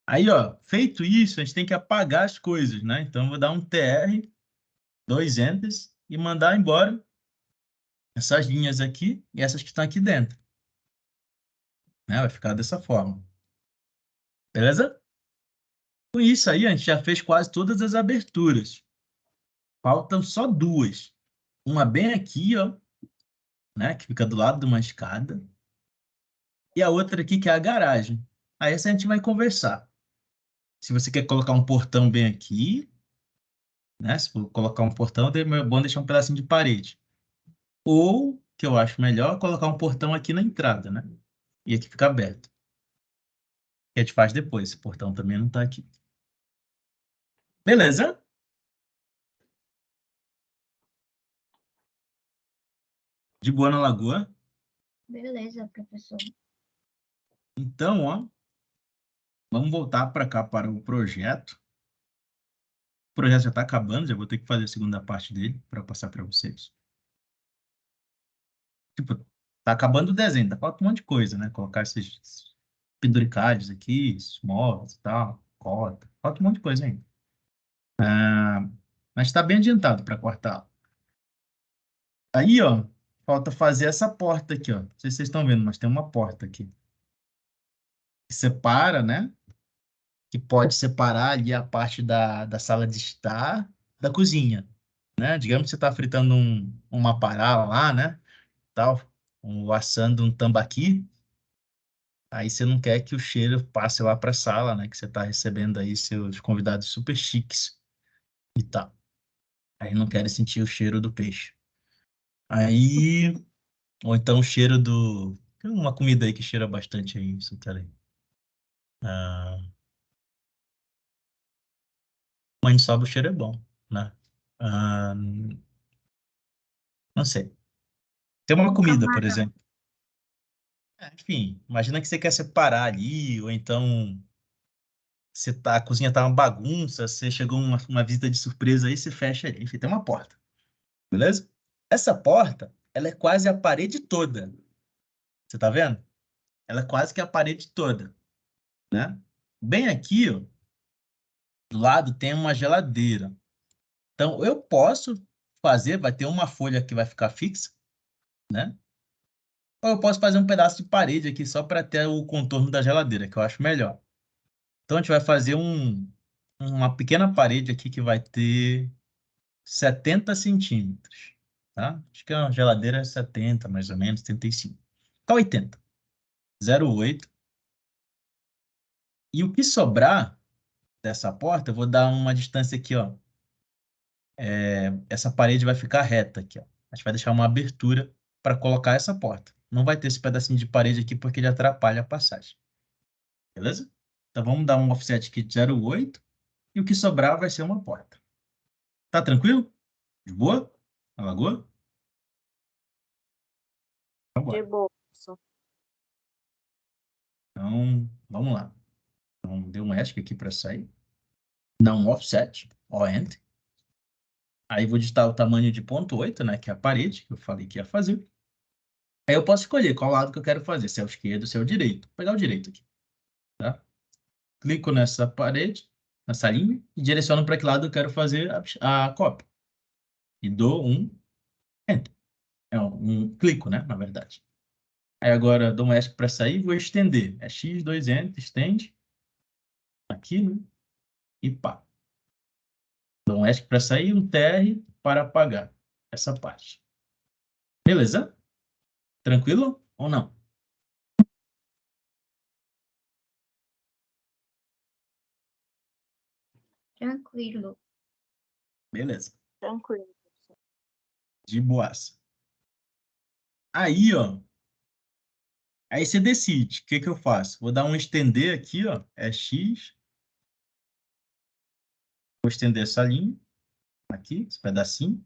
Aí, ó, feito isso, a gente tem que apagar as coisas, né? Então, eu vou dar um TR, 2 Enters, e mandar embora essas linhas aqui e essas que estão aqui dentro. Né? Vai ficar dessa forma. Beleza? Com isso aí, a gente já fez quase todas as aberturas. Faltam só duas. Uma bem aqui, ó, né? Que fica do lado de uma escada. E a outra aqui, que é a garagem. Aí essa a gente vai conversar. Se você quer colocar um portão bem aqui, né? Se for colocar um portão, é bom deixar um pedacinho de parede. Ou, que eu acho melhor, colocar um portão aqui na entrada, né? E aqui fica aberto. Que a gente faz depois. Esse portão também não tá aqui. Beleza? De boa na lagoa.
Beleza, professor.
Então, ó, vamos voltar para cá para o projeto. O projeto já está acabando, já vou ter que fazer a segunda parte dele para passar para vocês. Tipo, tá acabando o desenho, tá falta um monte de coisa, né? Colocar esses penduricalhos aqui, esses móveis e tal, cota, falta um monte de coisa ainda. Mas está bem adiantado para quartar. Aí, ó, falta fazer essa porta aqui, ó. Não sei se vocês estão vendo, mas tem uma porta aqui. Que separa, né? Que pode separar ali a parte da sala de estar da cozinha, né? Digamos que você está fritando uma pará lá, né? Tal, assando um tambaqui. Aí você não quer que o cheiro passe lá para a sala, né? Que você está recebendo aí seus convidados super chiques e tal. Aí não querem sentir o cheiro do peixe. Aí, ou então o cheiro do... Tem uma comida aí que cheira bastante aí, isso tá aí. Mãe de sobra o cheiro é bom, né? Ah, não sei. Tem uma comida, por
Camarão.
exemplo. Enfim, imagina que você quer separar ali, ou então a cozinha tá uma bagunça, você chegou uma visita de surpresa aí, você fecha ali. Enfim, tem uma porta, beleza? Essa porta, ela é quase a parede toda. Você tá vendo? Ela é quase que a parede toda, né? Bem aqui, ó, do lado tem uma geladeira. Então, eu posso fazer, vai ter uma folha que vai ficar fixa, né? Ou eu posso fazer um pedaço de parede aqui só para ter o contorno da geladeira, que eu acho melhor. Então, a gente vai fazer uma pequena parede aqui que vai ter 70 centímetros, tá? Acho que a geladeira é 70, mais ou menos, 75. Tá 80. 0,8. E o que sobrar dessa porta, eu vou dar uma distância aqui, ó. Essa parede vai ficar reta aqui, ó. A gente vai deixar uma abertura para colocar essa porta. Não vai ter esse pedacinho de parede aqui porque ele atrapalha a passagem. Beleza? Então vamos dar um offset aqui de 0,8 e o que sobrar vai ser uma porta. Tá tranquilo? De boa? Alagoa? Então,
De
bora.
boa, professor.
Então, vamos lá. Então, deu um ESC aqui para sair. Dá um offset, OENT. Aí vou digitar o tamanho de 0,8, né, que é a parede que eu falei que ia fazer. Aí eu posso escolher qual lado que eu quero fazer, se é o esquerdo, se é o direito. Vou pegar o direito aqui, tá? Clico nessa parede, nessa linha, e direciono para que lado eu quero fazer a cópia. E dou um Enter. Clico, né, na verdade. Aí agora dou um ESC para sair e vou estender. É X, 2 Enter, estende. Aqui, né? E pá. Dou um ESC para sair e um TR para apagar essa parte. Beleza? Tranquilo ou não?
Tranquilo.
Beleza.
Tranquilo, professor.
De boas. Aí, ó. Aí você decide. O que que eu faço? Vou dar um estender aqui, ó. É X. Vou estender essa linha. Aqui, esse pedacinho.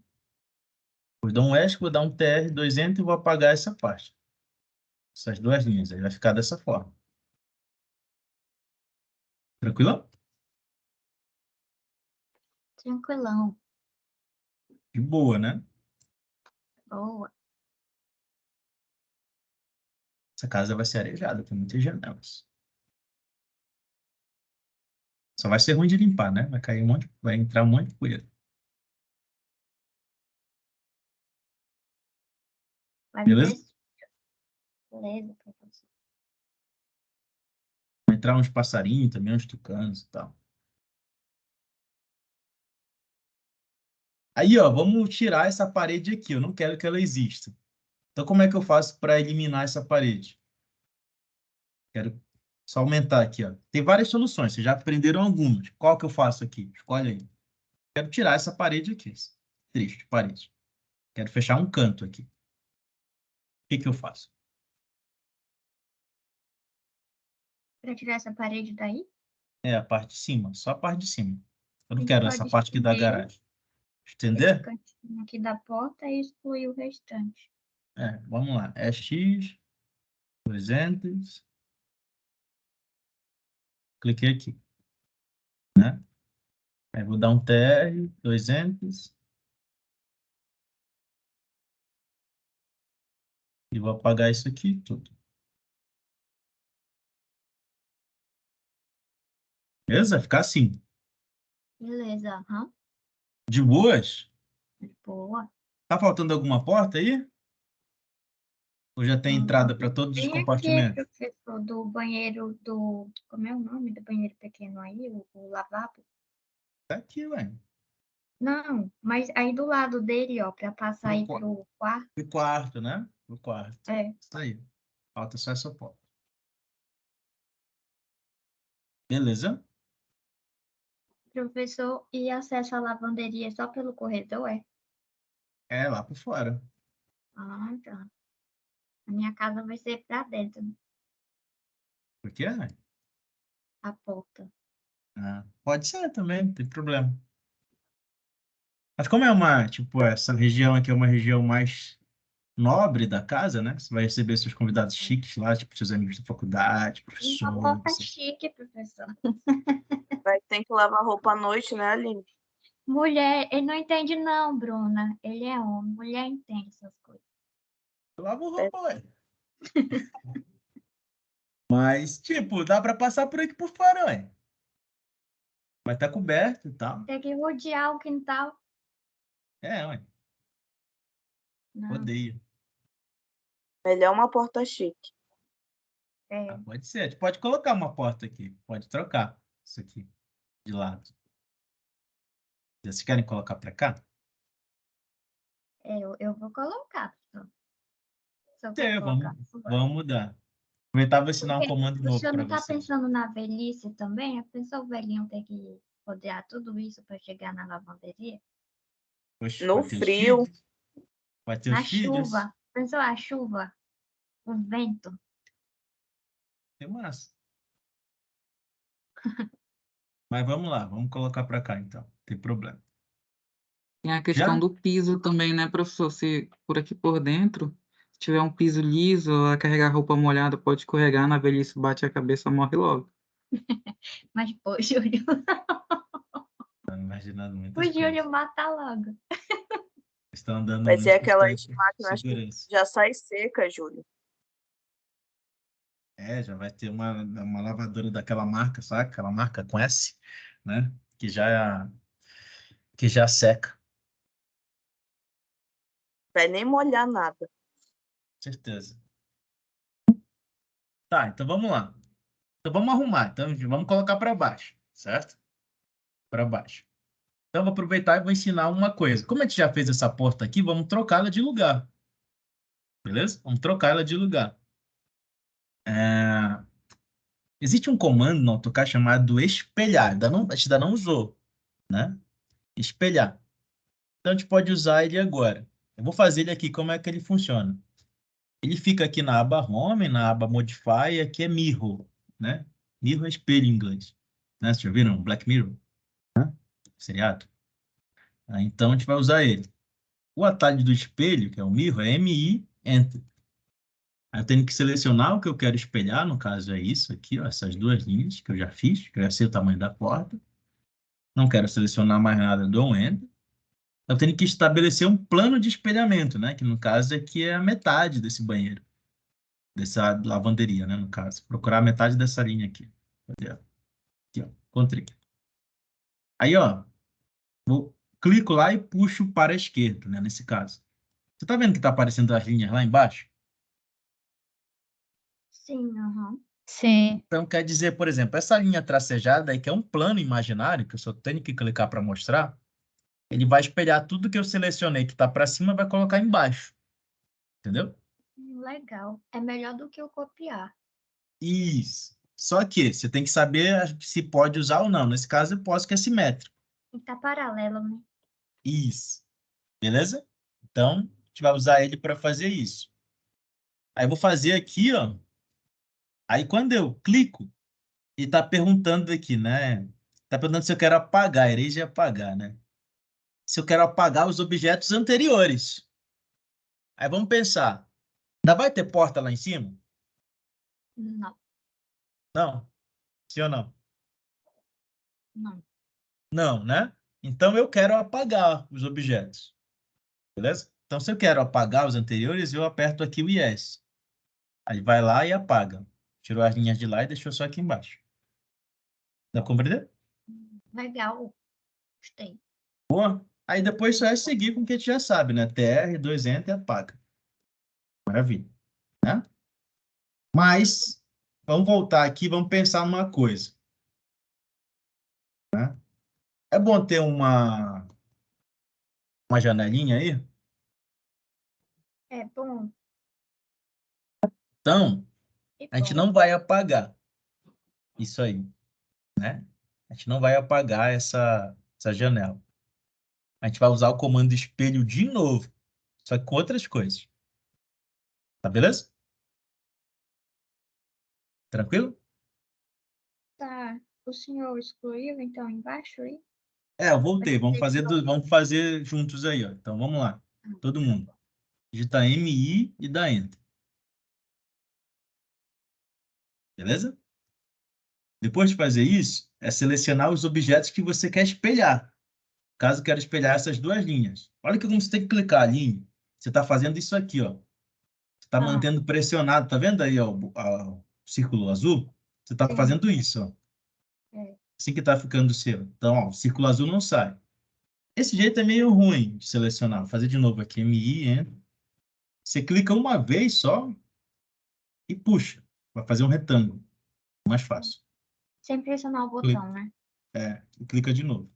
Vou dar um ESC, vou dar um TR, 2 Enter e vou apagar essa parte. Essas duas linhas. Aí vai ficar dessa forma. Tranquilo?
Tranquilão.
De boa, né?
Boa.
Essa casa vai ser arejada, tem muitas janelas. Só vai ser ruim de limpar, né? Vai cair um monte, vai entrar um monte de poeira.
Vai me
Beleza?
ter... Beleza, professor.
Vai entrar uns passarinhos também, uns tucanos e tal. Aí, ó, vamos tirar essa parede aqui. Eu não quero que ela exista. Então, como é que eu faço para eliminar essa parede? Quero só aumentar aqui, ó. Tem várias soluções. Vocês já aprenderam algumas. Qual que eu faço aqui? Escolhe aí. Quero tirar essa parede aqui. Triste, parede. Quero fechar um canto aqui. O que que eu faço?
Para tirar essa parede daí,
É a parte de cima, só a parte de cima. Eu
a
não
gente
quero essa
pode
parte aqui da
estender
garagem.
esse
Estender?
cantinho aqui da porta e excluir o restante.
Vamos lá. É X, 200. Cliquei aqui, né? Aí vou dar um TR, 200. E vou apagar isso aqui tudo. Beleza? Vai ficar assim.
Beleza, aham.
De boas?
Boa.
Tá faltando alguma porta aí? Ou já tem entrada para todos os
Tem aqui,
compartimentos?
professor, do banheiro do... Como é o nome do banheiro pequeno aí? O lavabo?
Tá aqui, ué.
Não, mas aí do lado dele, ó, para passar aí pro quarto.
O quarto, né? O quarto.
É.
Isso aí. Falta só essa porta. Beleza?
Professor, e acesso à lavanderia só pelo corredor, é?
É, lá por fora.
Ah, tá. A minha casa vai ser para dentro,
Por quê?
a porta.
Ah, pode ser também, não tem problema. Mas como é uma, tipo, essa região aqui é uma região mais nobre da casa, né? Você vai receber seus convidados chiques lá, tipo, seus amigos da faculdade,
E uma porta
professores.
chique, professor.
Vai ter que lavar roupa à noite, né, Aline?
Mulher, ele não entende não, Bruna. Ele é homem. Mulher entende essas coisas.
Eu lavo roupa, ué. Mas, tipo, dá pra passar por aqui por fora, ué. Vai estar coberto e tal.
Tem que rodear o quintal.
É, ué.
Não,
Odeio.
Melhor uma porta chique.
é.
Ah, pode ser. A gente pode colocar uma porta aqui. Pode trocar isso aqui de lado. Vocês querem colocar pra cá?
Eu vou colocar, professor. Se eu quero
Sim,
colocar.
vamos mudar. Aproveitar e vou ensinar um
Porque
comando
o
novo
senhor
para
não está
você.
pensando na velhice também? A pessoa velhinho tem que rodear tudo isso para chegar na lavanderia?
Oxe,
No
vai ter os
frio.
filhos? Vai ter
Na
os filhos?
chuva. Pensou a chuva? O vento?
É massa. Mas vamos lá, vamos colocar para cá então. Não tem problema.
Tem a questão
Já?
do piso também, né, professor? Se por aqui por dentro, se tiver um piso liso, a carregar roupa molhada pode escorregar, na velhice bate a cabeça, morre logo.
Mas, pô, Júlio,
Tô imaginando
o
muitas coisas.
Júlio mata logo.
Estão andando
Vai ser
muito com os
aquelas
pés de
máquinas que
segurança.
já sai seca, Júlio.
É, já vai ter uma lavadora daquela marca, sabe? Aquela marca com S, né? Que já seca,
Vai nem molhar nada.
certeza. Tá, então vamos lá. Então vamos arrumar. Então vamos colocar para baixo, certo? Para baixo. Então, eu vou aproveitar e vou ensinar uma coisa. Como a gente já fez essa porta aqui, vamos trocá-la de lugar. Beleza? Vamos trocar ela de lugar. É, existe um comando no AutoCAD chamado espelhar. A gente ainda não usou, né? Espelhar. Então, a gente pode usar ele agora. Eu vou fazer ele aqui, como é que ele funciona. Ele fica aqui na aba Home, na aba Modify, e aqui é Mirror, né? Mirror é espelho em inglês. Né? Vocês já viram? Black Mirror? Seriado? Então, a gente vai usar ele. O atalho do espelho, que é o Mirror, é MI, Enter. Aí eu tenho que selecionar o que eu quero espelhar, no caso é isso aqui, ó, essas duas linhas que eu já fiz, que eu já sei o tamanho da porta. Não quero selecionar mais nada, dou um Enter. Eu tenho que estabelecer um plano de espelhamento, né? Que no caso aqui é a metade desse banheiro, dessa lavanderia, né? No caso, procurar a metade dessa linha aqui. Cadê? Aqui, ó, encontrei. Aí, ó, clico lá e puxo para a esquerda, né? Nesse caso. Você tá vendo que tá aparecendo as linhas lá embaixo?
Sim, aham.
Sim.
Então, quer dizer, por exemplo, essa linha tracejada aí, que é um plano imaginário, que eu só tenho que clicar para mostrar, ele vai espelhar tudo que eu selecionei que está para cima e vai colocar embaixo. Entendeu?
Legal. É melhor do que eu copiar.
Isso. Só que você tem que saber se pode usar ou não. Nesse caso, eu posso, que é simétrico.
E tá paralelo, né?
Isso. Beleza? Então, a gente vai usar ele para fazer isso. Aí eu vou fazer aqui, ó. Aí quando eu clico, ele está perguntando aqui, né? Está perguntando se eu quero apagar, erase e apagar, né? Se eu quero apagar os objetos anteriores. Aí vamos pensar. Ainda vai ter porta lá em cima?
Não,
Não? Sim ou não?
não.
Não, né? Então eu quero apagar os objetos, beleza? Então se eu quero apagar os anteriores, eu aperto aqui o Yes. Aí vai lá e apaga. Tirou as linhas de lá e deixou só aqui embaixo. Dá pra compreender?
Legal. Gostei.
Boa. Aí depois só é seguir com o que a gente já sabe, né? TR, 2 Enter e apaga. Maravilha, né? Mas, vamos voltar aqui, vamos pensar numa coisa. É bom ter uma janelinha aí?
É bom.
Então,
E
a gente
bom.
não vai apagar isso aí, né? A gente não vai apagar essa janela. A gente vai usar o comando espelho de novo, só que com outras coisas. Tá beleza? Tranquilo?
Tá. O senhor excluiu, então, embaixo aí?
É, eu voltei. Vamos fazer,
Deixa eu-
vamos fazer juntos aí, ó. Então, vamos lá. Todo mundo. Digita MI e dá Enter. Beleza? Depois de fazer isso, é selecionar os objetos que você quer espelhar. Caso queira espelhar essas duas linhas. Olha que como você tem que clicar a linha. Você está fazendo isso aqui, ó. Você está
Tá.
mantendo pressionado. Tá vendo aí, ó, o círculo azul? Você está
Sim.
fazendo isso, ó.
É.
Assim que está ficando o seu. Então, ó, o círculo azul não sai. Esse jeito é meio ruim de selecionar. Vou fazer de novo aqui, MI, Enter. Você clica uma vez só e puxa. Vai fazer um retângulo. Mais fácil.
Sem pressionar o
Clica,
botão, né?
e clica de novo.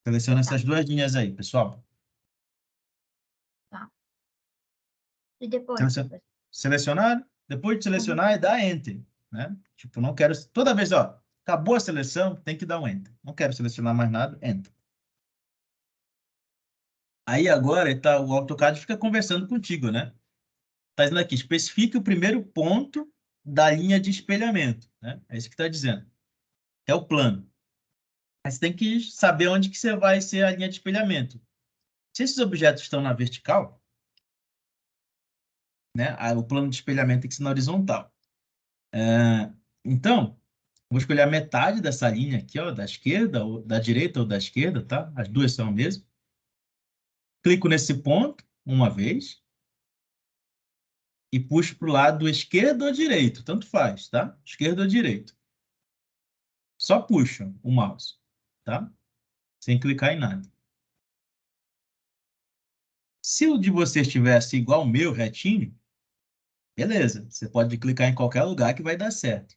Seleciona
Tá.
essas duas linhas aí, pessoal.
Tá. E depois,
Seleciona-
professor?
Selecionar, depois de selecionar, é dar Enter, né? Tipo, não quero... Toda vez, ó, acabou a seleção, tem que dar um Enter. Não quero selecionar mais nada, Enter. Aí agora o AutoCAD fica conversando contigo, né? Tá dizendo aqui, especifique o primeiro ponto da linha de espelhamento, né? É isso que está dizendo. É o plano. Mas você tem que saber onde que você vai ser a linha de espelhamento. Se esses objetos estão na vertical, né? O plano de espelhamento tem que ser na horizontal. Então, vou escolher a metade dessa linha aqui, ó, da esquerda, ou da direita ou da esquerda, tá? As duas são a mesma. Clico nesse ponto uma vez e puxo para o lado esquerdo ou direito, tanto faz, tá? Esquerdo ou direito. Só puxa o mouse, tá? Sem clicar em nada. Se o de vocês estivesse igual o meu, retinho, beleza. Você pode clicar em qualquer lugar que vai dar certo.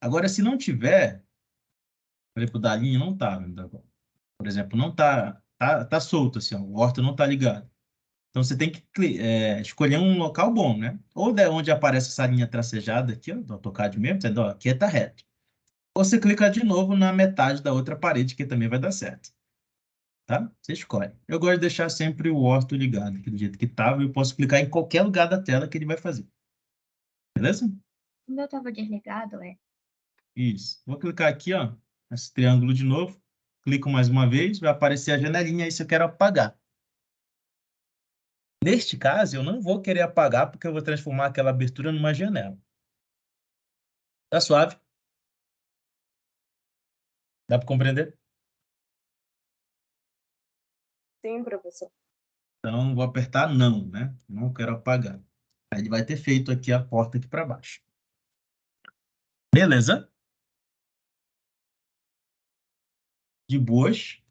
Agora, se não tiver, por exemplo, da linha não tá, por exemplo, não tá solto assim, ó, o orto não tá ligado. Então você tem que escolher um local bom, né? Ou de onde aparece essa linha tracejada aqui, ó, do AutoCAD mesmo, dizendo, ó, aqui tá reto. Ou você clica de novo na metade da outra parede, que também vai dar certo. Tá? Você escolhe. Eu gosto de deixar sempre o orto ligado, aqui do jeito que estava, e eu posso clicar em qualquer lugar da tela que ele vai fazer. Beleza?
O meu tava desligado, é.
Isso. Vou clicar aqui, ó, nesse triângulo de novo. Clico mais uma vez, vai aparecer a janelinha aí se eu quero apagar. Neste caso, eu não vou querer apagar porque eu vou transformar aquela abertura numa janela. Tá suave? Dá para compreender?
Sim, professor.
Então, vou apertar não, né? Não quero apagar. Aí ele vai ter feito aqui a porta aqui para baixo. Beleza? De boas.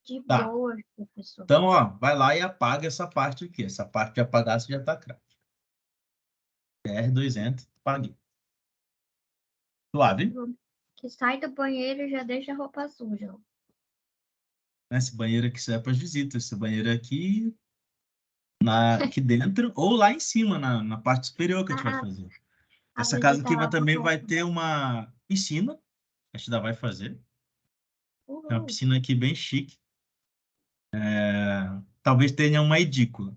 De
Tá.
boa, professor.
Então, ó, vai lá e apaga essa parte aqui. Essa parte de apagar você já está craque. R2 Enter, apaguei. Suave.
Que sai do banheiro e já deixa a roupa suja.
Esse banheiro aqui serve para as visitas. Esse banheiro aqui, aqui dentro ou lá em cima, na parte superior que a gente vai fazer.
A
Essa casa
visita
aqui
lá
também
com
vai ter uma piscina. A gente ainda vai fazer. É uma
Uhul.
piscina aqui bem chique. Talvez tenha uma edícula,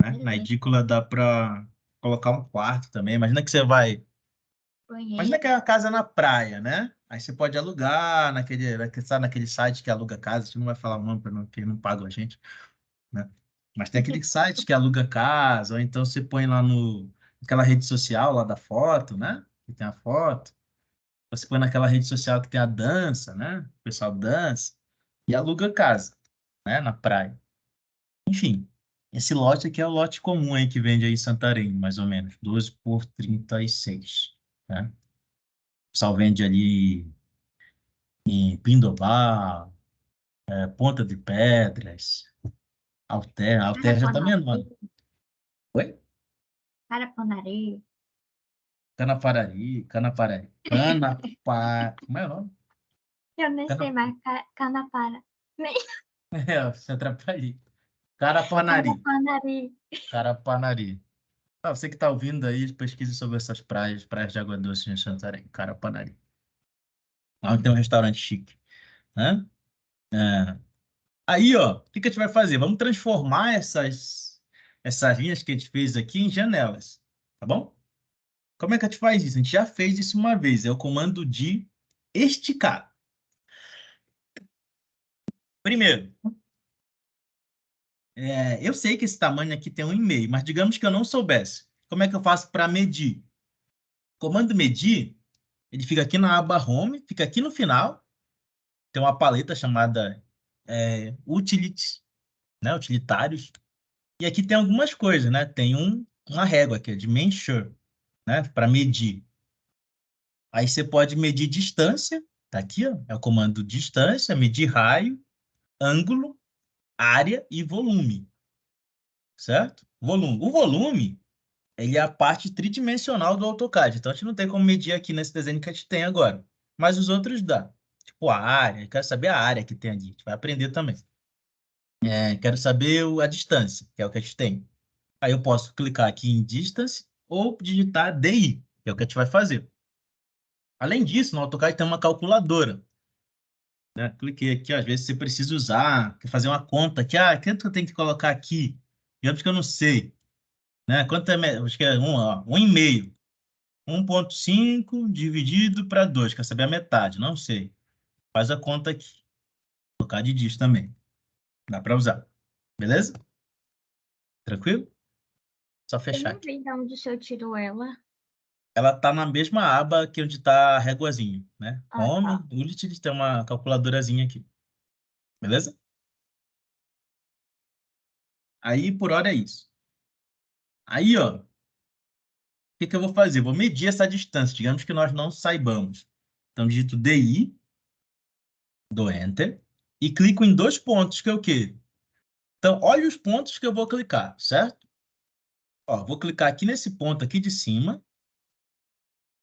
né? Na
Beleza.
edícula dá para colocar um quarto também. Imagina que você vai... Imagina que é
Banheiro.
uma casa na praia, né? Aí você pode alugar naquele site que aluga casa. A gente não vai falar o nome porque não pagam a gente, né? Mas tem aquele site que aluga casa, ou então você põe lá naquela rede social lá da foto, né? Que tem a foto. Você põe naquela rede social que tem a dança, né? O pessoal dança e aluga casa, né? Na praia. Enfim, esse lote aqui é o lote comum aí que vende aí em Santarém, mais ou menos. 12 por 36, né? O pessoal vende ali em Pindobar, Ponta de Pedras, Alter. Alter já tá menor. Oi?
Carapanaria.
Canaparaí. Como é o nome?
Eu nem sei
Cana...
mais. Canapara. Nem
você atrapalhei. Carapanari.
Carapanaria.
Carapanari. Ah, você que está ouvindo aí, pesquise sobre essas praias, praias de água doce em Santarém, Carapanari. Lá tem um restaurante chique, né? É. Aí, ó, o que que a gente vai fazer? Vamos transformar essas linhas que a gente fez aqui em janelas, tá bom? Como é que a gente faz isso? A gente já fez isso uma vez, é o comando de esticar. Primeiro, eu sei que esse tamanho aqui tem 1,5, mas digamos que eu não soubesse. Como é que eu faço para medir? Comando medir, ele fica aqui na aba Home, fica aqui no final, tem uma paleta chamada Utilities, né? Utilitários. E aqui tem algumas coisas, né? Tem uma régua aqui, de Measure, né? Para medir. Aí você pode medir distância, tá aqui, ó, é o comando distância, medir raio, ângulo, área e volume, certo? Volume. O volume, ele é a parte tridimensional do AutoCAD, então a gente não tem como medir aqui nesse desenho que a gente tem agora. Mas os outros dá. Tipo a área, eu quero saber a área que tem ali, a gente vai aprender também. Quero saber a distância, que é o que a gente tem. Aí eu posso clicar aqui em Distance ou digitar DI, que é o que a gente vai fazer. Além disso, no AutoCAD tem uma calculadora, né? Cliquei aqui, ó, às vezes você precisa usar, quer fazer uma conta aqui, quanto eu tenho que colocar aqui? Digamos que eu não sei, né? Quanto acho que é 1,5. 1,5 dividido para 2, quer saber a metade? Não sei. Faz a conta aqui. AutoCAD diz também. Dá para usar. Beleza? Tranquilo? Só
Eu
fechar
não
aqui.
vi de onde o senhor tirou ela.
Ela tá na mesma aba que onde está a réguazinha, né?
Ah,
Home,
tá.
Utilities, tem uma calculadorazinha aqui. Beleza? Aí, por hora é isso. Aí, ó, o que que eu vou fazer? Vou medir essa distância. Digamos que nós não saibamos. Então, digito DI, dou Enter, e clico em 2 pontos, que é o quê? Então, olha os pontos que eu vou clicar, certo? Ó, vou clicar aqui nesse ponto aqui de cima,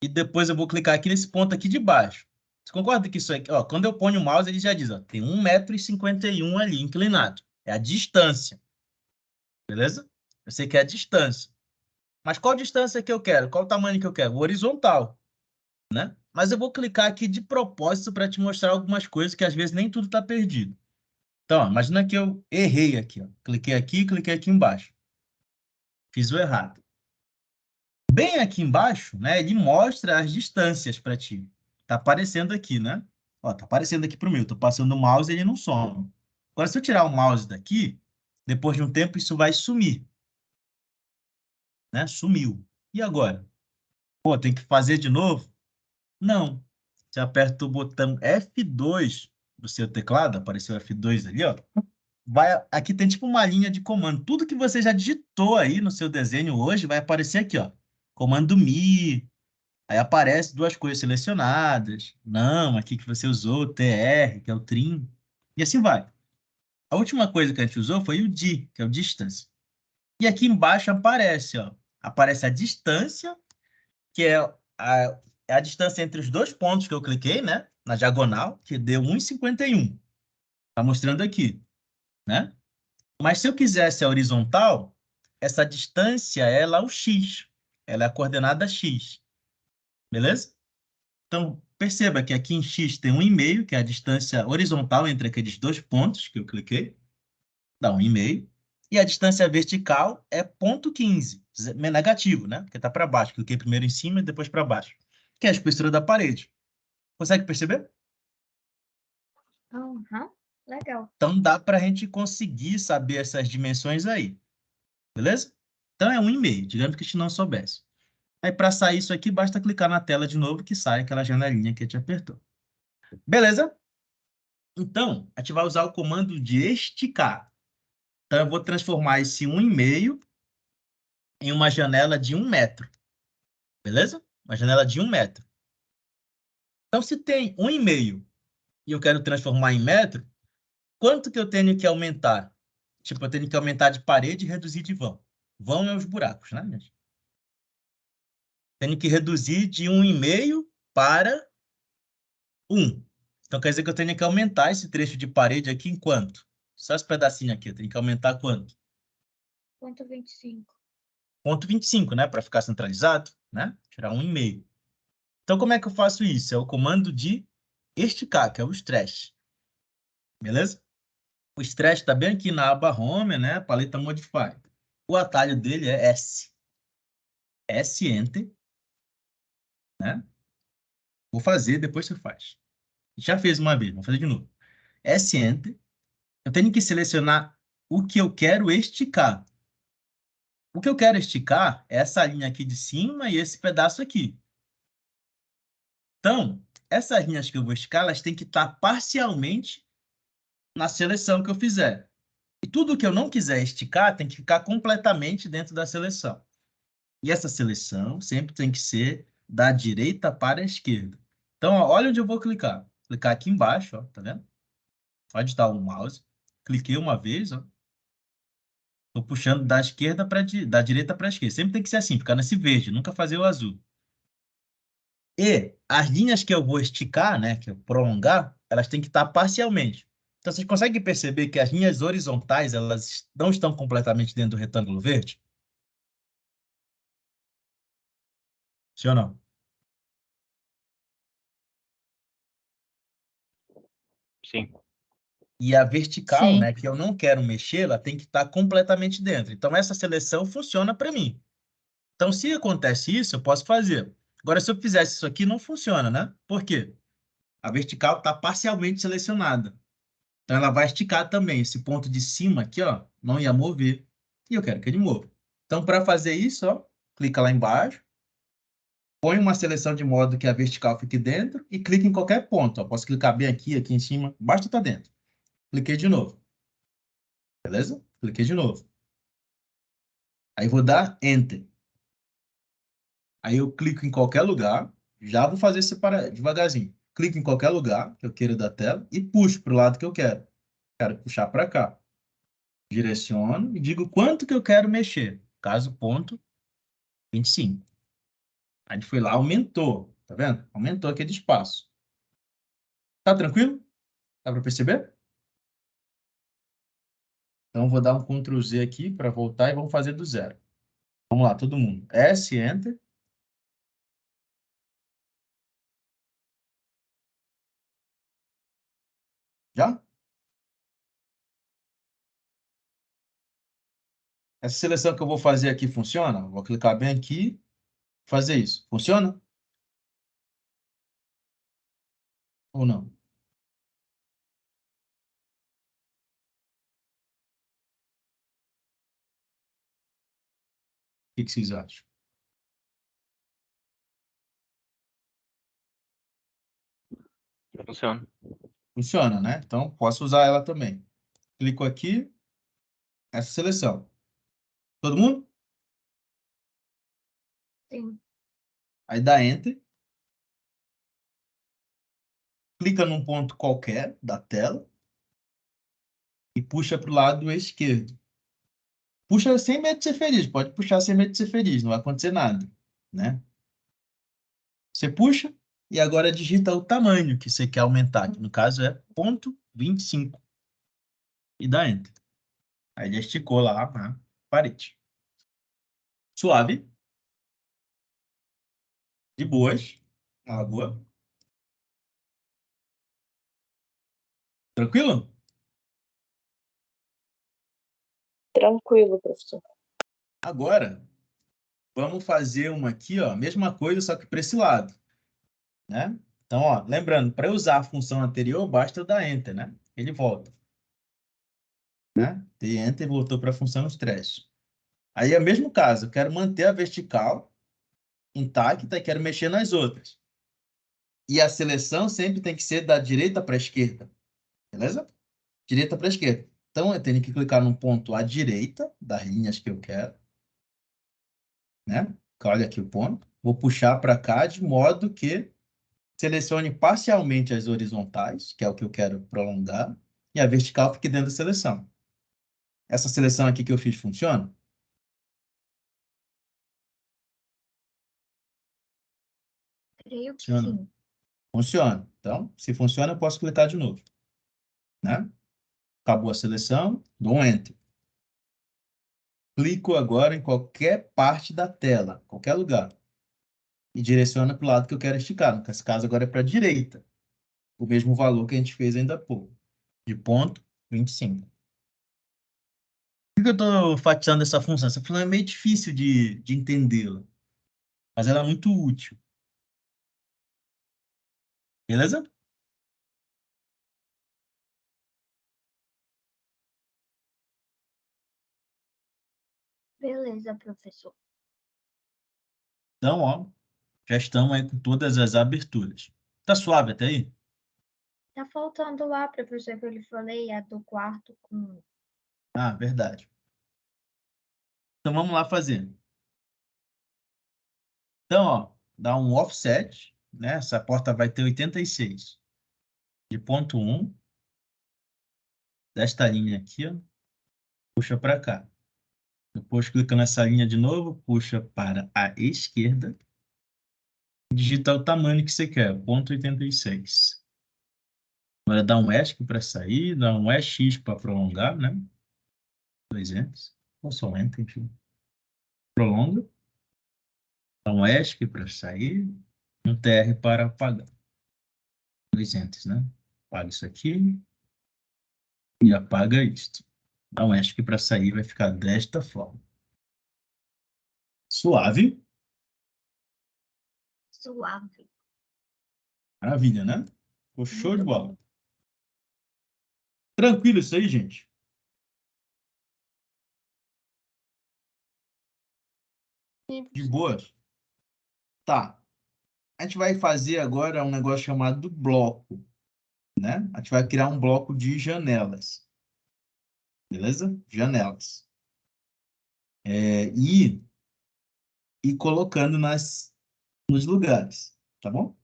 e depois eu vou clicar aqui nesse ponto aqui de baixo. Você concorda que isso aqui, ó, quando eu ponho o mouse, ele já diz, ó, tem 1,51 m ali inclinado. É a distância. Beleza? Eu sei que é a distância. Mas qual distância que eu quero? Qual o tamanho que eu quero? O horizontal, né? Mas eu vou clicar aqui de propósito para te mostrar algumas coisas que às vezes nem tudo está perdido. Então, ó, imagina que eu errei aqui, ó. Cliquei aqui embaixo. Fiz o errado. Bem aqui embaixo, né, ele mostra as distâncias para ti. Tá aparecendo aqui, né? Ó, tá aparecendo aqui pro meu. Tô passando o mouse e ele não some. Agora, se eu tirar o mouse daqui, depois de um tempo isso vai sumir, né? Sumiu. E agora? Pô, tem que fazer de novo? Não. Você aperta o botão F2 do seu teclado, apareceu F2 ali, ó. Aqui tem tipo uma linha de comando. Tudo que você já digitou aí no seu desenho hoje vai aparecer aqui, ó. Comando Mi. Aí aparece 2 coisas selecionadas. Não, aqui que você usou, TR, que é o trim. E assim vai. A última coisa que a gente usou foi o D, que é o distance. E aqui embaixo aparece, ó. Aparece a distância, que é a distância entre os 2 pontos que eu cliquei, né? Na diagonal, que deu 1,51. Tá mostrando aqui, né? Mas se eu quisesse a horizontal, essa distância é lá o x. Ela é a coordenada x. Beleza? Então, perceba que aqui em x tem 1,5, que é a distância horizontal entre aqueles 2 pontos que eu cliquei. Dá 1,5. E a distância vertical é 0,15. Negativo, né? Porque está para baixo. Cliquei primeiro em cima e depois para baixo. Que é a espessura da parede. Consegue perceber?
Aham. Legal.
Então, dá para a gente conseguir saber essas dimensões aí. Beleza? Então, é 1,5. Digamos que a gente não soubesse. Aí, para sair isso aqui, basta clicar na tela de novo que sai aquela janelinha que a gente apertou. Beleza? Então, a gente vai usar o comando de esticar. Então, eu vou transformar esse 1,5 em uma janela de 1 metro. Beleza? Uma janela de 1 metro. Então, se tem 1,5 e eu quero transformar em metro, quanto que eu tenho que aumentar? Tipo, eu tenho que aumentar de parede e reduzir de vão. Vão é os buracos, né, gente? Tenho que reduzir de 1,5 para 1. Então, quer dizer que eu tenho que aumentar esse trecho de parede aqui em quanto? Só esse pedacinho aqui, eu tenho que aumentar quanto?
Ponto 25.
Ponto 25, né? Para ficar centralizado, né? Tirar 1,5. Então, como é que eu faço isso? É o comando de esticar, que é o stretch. Beleza? O stretch está bem aqui na aba Home, né? Paleta Modify. O atalho dele é S. S, Enter. Né? Vou fazer, depois você faz. Já fez uma vez, vou fazer de novo. S, Enter. Eu tenho que selecionar o que eu quero esticar. O que eu quero esticar é essa linha aqui de cima e esse pedaço aqui. Então, essas linhas que eu vou esticar, elas têm que estar parcialmente na seleção que eu fizer. E tudo que eu não quiser esticar tem que ficar completamente dentro da seleção. E essa seleção sempre tem que ser da direita para a esquerda. Então, ó, olha onde eu vou clicar. Clicar aqui embaixo, ó, tá vendo? Pode dar o mouse. Cliquei uma vez, ó. Estou puxando da esquerda para da direita para a esquerda. Sempre tem que ser assim, ficar nesse verde, nunca fazer o azul. E as linhas que eu vou esticar, né, que eu prolongar, elas têm que estar parcialmente. Então, vocês conseguem perceber que as linhas horizontais, elas não estão completamente dentro do retângulo verde? Sim ou não?
Sim.
E a vertical,
Sim.
né, que eu não quero mexer, ela tem que estar completamente dentro. Então, essa seleção funciona para mim. Então, se acontece isso, eu posso fazer. Agora, se eu fizesse isso aqui, não funciona, né? Por quê? A vertical está parcialmente selecionada. Então, ela vai esticar também. Esse ponto de cima aqui, ó, não ia mover. E eu quero que ele mova. Então, para fazer isso, ó, clica lá embaixo, põe uma seleção de modo que a vertical fique dentro e clica em qualquer ponto. Ó. Posso clicar bem aqui, aqui em cima, basta estar dentro. Cliquei de novo. Beleza? Cliquei de novo. Aí vou dar Enter. Aí eu clico em qualquer lugar. Já vou fazer separar devagarzinho. Clico em qualquer lugar que eu queira da tela e puxo para o lado que eu quero. Quero puxar para cá. Direciono e digo quanto que eu quero mexer. Caso ponto 25. A gente foi lá, aumentou. Tá vendo? Aumentou aquele espaço. Tá tranquilo? Dá para perceber? Então, vou dar um Ctrl Z aqui para voltar e vamos fazer do zero. Vamos lá, todo mundo. S, Enter. Já? Essa seleção que eu vou fazer aqui funciona? Vou clicar bem aqui, fazer isso. Funciona? Ou não? O que vocês acham?
Funciona.
Funciona, né? Então, posso usar ela também. Clico aqui, essa seleção. Todo mundo?
Sim.
Aí dá Enter. Clica num ponto qualquer da tela e puxa para o lado esquerdo. Puxa sem medo de ser feliz. Pode puxar sem medo de ser feliz. Não vai acontecer nada, né? Você puxa e agora digita o tamanho que você quer aumentar. Que no caso é 0,25. E dá Enter. Aí ele esticou lá na parede. Suave. De boas. Água. Tranquilo?
Tranquilo, professor.
Agora, vamos fazer uma aqui, ó. Mesma coisa, só que para esse lado, né? Então, ó, lembrando, para usar a função anterior, basta eu dar Enter, né? Ele volta. Né? Dei Enter e voltou para a função stretch. Aí é o mesmo caso, eu quero manter a vertical intacta e quero mexer nas outras. E a seleção sempre tem que ser da direita para a esquerda. Beleza? Direita para a esquerda. Então, eu tenho que clicar no ponto à direita das linhas que eu quero. Né? Olha aqui o ponto. Vou puxar para cá de modo que selecione parcialmente as horizontais, que é o que eu quero prolongar, e a vertical fique dentro da seleção. Essa seleção aqui que eu fiz funciona?
Creio que
Funciona.
sim.
Funciona. Então, se funciona, eu posso clicar de novo. Né? Acabou a seleção, dou um Enter. Clico agora em qualquer parte da tela, qualquer lugar. E direciono para o lado que eu quero esticar. Nesse caso, agora é para a direita. O mesmo valor que a gente fez ainda há pouco. De ponto 25. Por que eu estou enfatizando essa função? Essa função é meio difícil de entendê-la. Mas ela é muito útil. Beleza?
Beleza, professor.
Então, ó, já estamos aí com todas as aberturas. Tá suave até aí?
Tá faltando lá, professor, que eu lhe falei, a do quarto com...
Ah, verdade. Então, vamos lá fazer. Então, ó, dá um offset, né? Essa porta vai ter 86. De ponto 1, desta linha aqui, ó, puxa para cá. Depois clica nessa linha de novo, puxa para a esquerda. Digita o tamanho que você quer, ponto 86. Agora dá um ESC para sair, dá um EX para prolongar, né? 200. Ou só Enter, enfim. Prolonga. Dá um ESC para sair, um TR para apagar. 200, né? Apaga isso aqui e apaga isto. Dá um ESC para sair, vai ficar desta forma. Suave.
Suave.
Maravilha, né? Ficou show de
Muito
bola.
bom.
Tranquilo isso aí, gente?
Sim,
De
professor.
boas? Tá. A gente vai fazer agora um negócio chamado bloco, né? A gente vai criar um bloco de janelas. Beleza? Janelas. E colocando nos lugares, tá bom?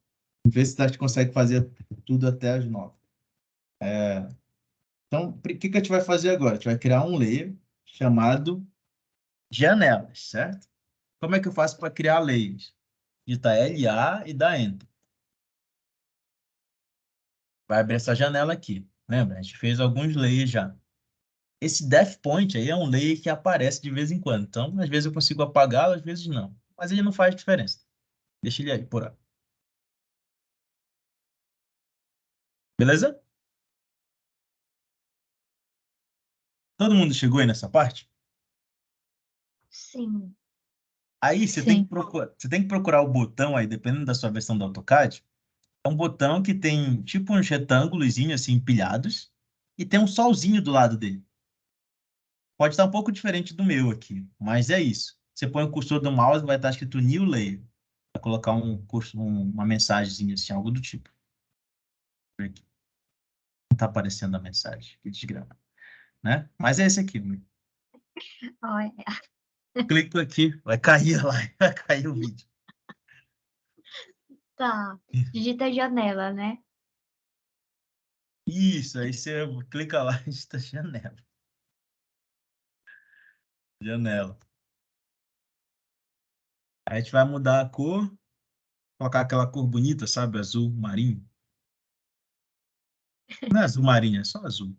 Vamos ver se a gente consegue fazer tudo até as 9. Então, o que a gente vai fazer agora? A gente vai criar um layer chamado janelas, certo? Como é que eu faço para criar layers? Digita LA e dá Enter. Vai abrir essa janela aqui. Lembra? A gente fez alguns layers já. Esse def point aí é um layer que aparece de vez em quando. Então, às vezes eu consigo apagá-lo, às vezes não. Mas ele não faz diferença. Deixa ele aí, por aí. Beleza? Todo mundo chegou aí nessa parte?
Sim.
Aí
Sim.
você tem que procurar o botão aí, dependendo da sua versão do AutoCAD. É um botão que tem tipo uns retângulos assim empilhados e tem um solzinho do lado dele. Pode estar um pouco diferente do meu aqui, mas é isso. Você põe o cursor do mouse e vai estar escrito New Layer. Vai colocar uma mensagenzinha assim, algo do tipo. Aqui. Não está aparecendo a mensagem, que desgrama. Né? Mas é esse aqui.
Olha,
Clico aqui, vai cair lá, vai cair o vídeo.
tá. Digita janela, né?
Isso, aí você clica lá e está janela. Janela. Aí a gente vai mudar a cor, colocar aquela cor bonita, sabe? Azul marinho. Não é azul marinho, é só azul.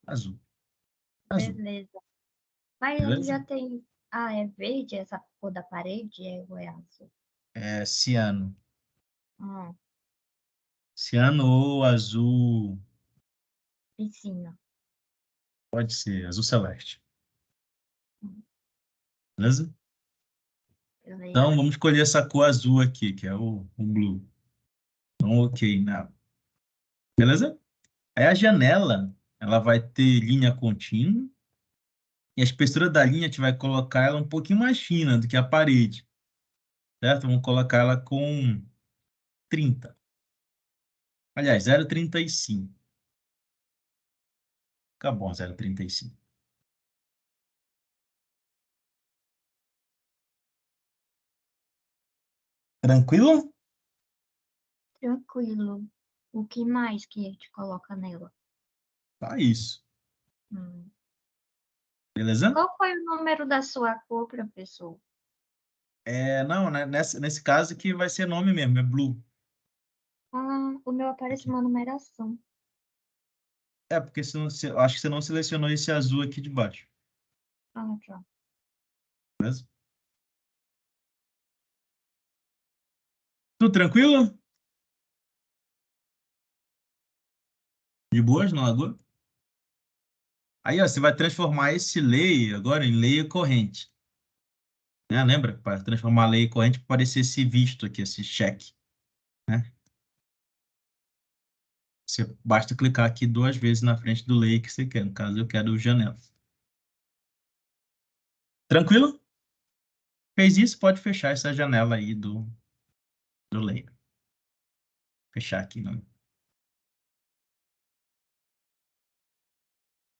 Azul. Azul.
Beleza. Mas ele
Beleza?
já tem... Ah, é verde essa cor da parede? Ou é azul?
É ciano.
Ah,
Ciano ou azul.
piscina.
Pode ser, azul celeste. Beleza?
Beleza.
Então vamos escolher essa cor azul aqui, que é o blue. Então, ok, né? Beleza? Aí a janela, ela vai ter linha contínua. E a espessura da linha, a gente vai colocar ela um pouquinho mais fina do que a parede. certo? Vamos colocar ela com 30. Aliás, 0,35. Fica bom, 0,35. Tranquilo?
Tranquilo. O que mais que a gente coloca nela?
Tá isso.
Hum.
Beleza?
Qual foi o número da sua cor, professor?
Não, né? Nesse caso aqui vai ser nome mesmo, é Blue.
Ah, o meu aparece uma numeração.
Porque eu acho que você não selecionou esse azul aqui de baixo.
Ah, tá.
Beleza? Tudo tranquilo? De boas na lagoa? Aí, ó, você vai transformar esse layer agora em layer corrente. Né? Lembra? Para transformar a layer corrente para parecer esse visto aqui, esse check. Né? Basta clicar aqui 2 vezes na frente do layer que você quer. No caso, eu quero janela. Tranquilo? Fez isso, pode fechar essa janela aí do layer. Fechar aqui, né?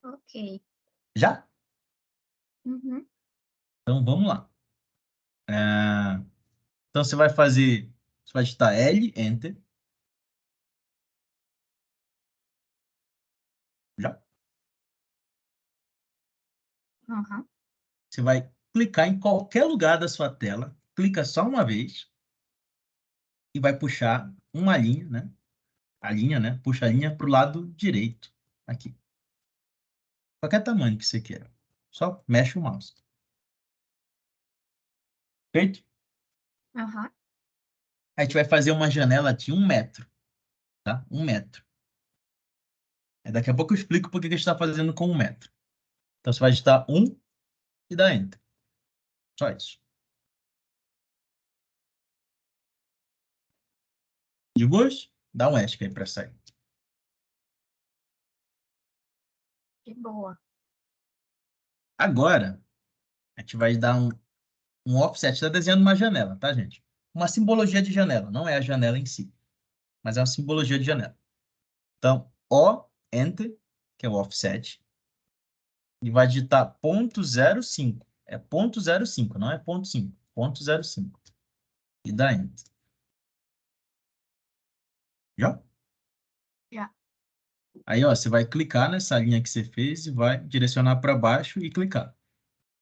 Ok.
Já?
Uhum.
Então, vamos lá. Então, você vai digitar L, Enter. Já?
Aham.
Você vai clicar em qualquer lugar da sua tela, clica só uma vez e vai puxar uma linha, né? A linha, né? Puxa a linha para o lado direito, aqui. Qualquer tamanho que você queira. Só mexe o mouse. Feito?
Aham.
A gente vai fazer uma janela de 1 metro, tá? 1 metro. Daqui a pouco eu explico por que a gente está fazendo com 1 metro. Então, você vai digitar 1 e dá Enter. Só isso. De boas? Dá um ESC aí para sair.
Que boa.
Agora, a gente vai dar um offset. Está desenhando uma janela, tá, gente? Uma simbologia de janela. Não é a janela em si, mas é uma simbologia de janela. Então, O, Enter, que é o offset, e vai digitar 0,05. É 0,05, não é 0,5. 0,05. E dá Enter. Já?
Já.
Aí, ó, você vai clicar nessa linha que você fez e vai direcionar para baixo e clicar.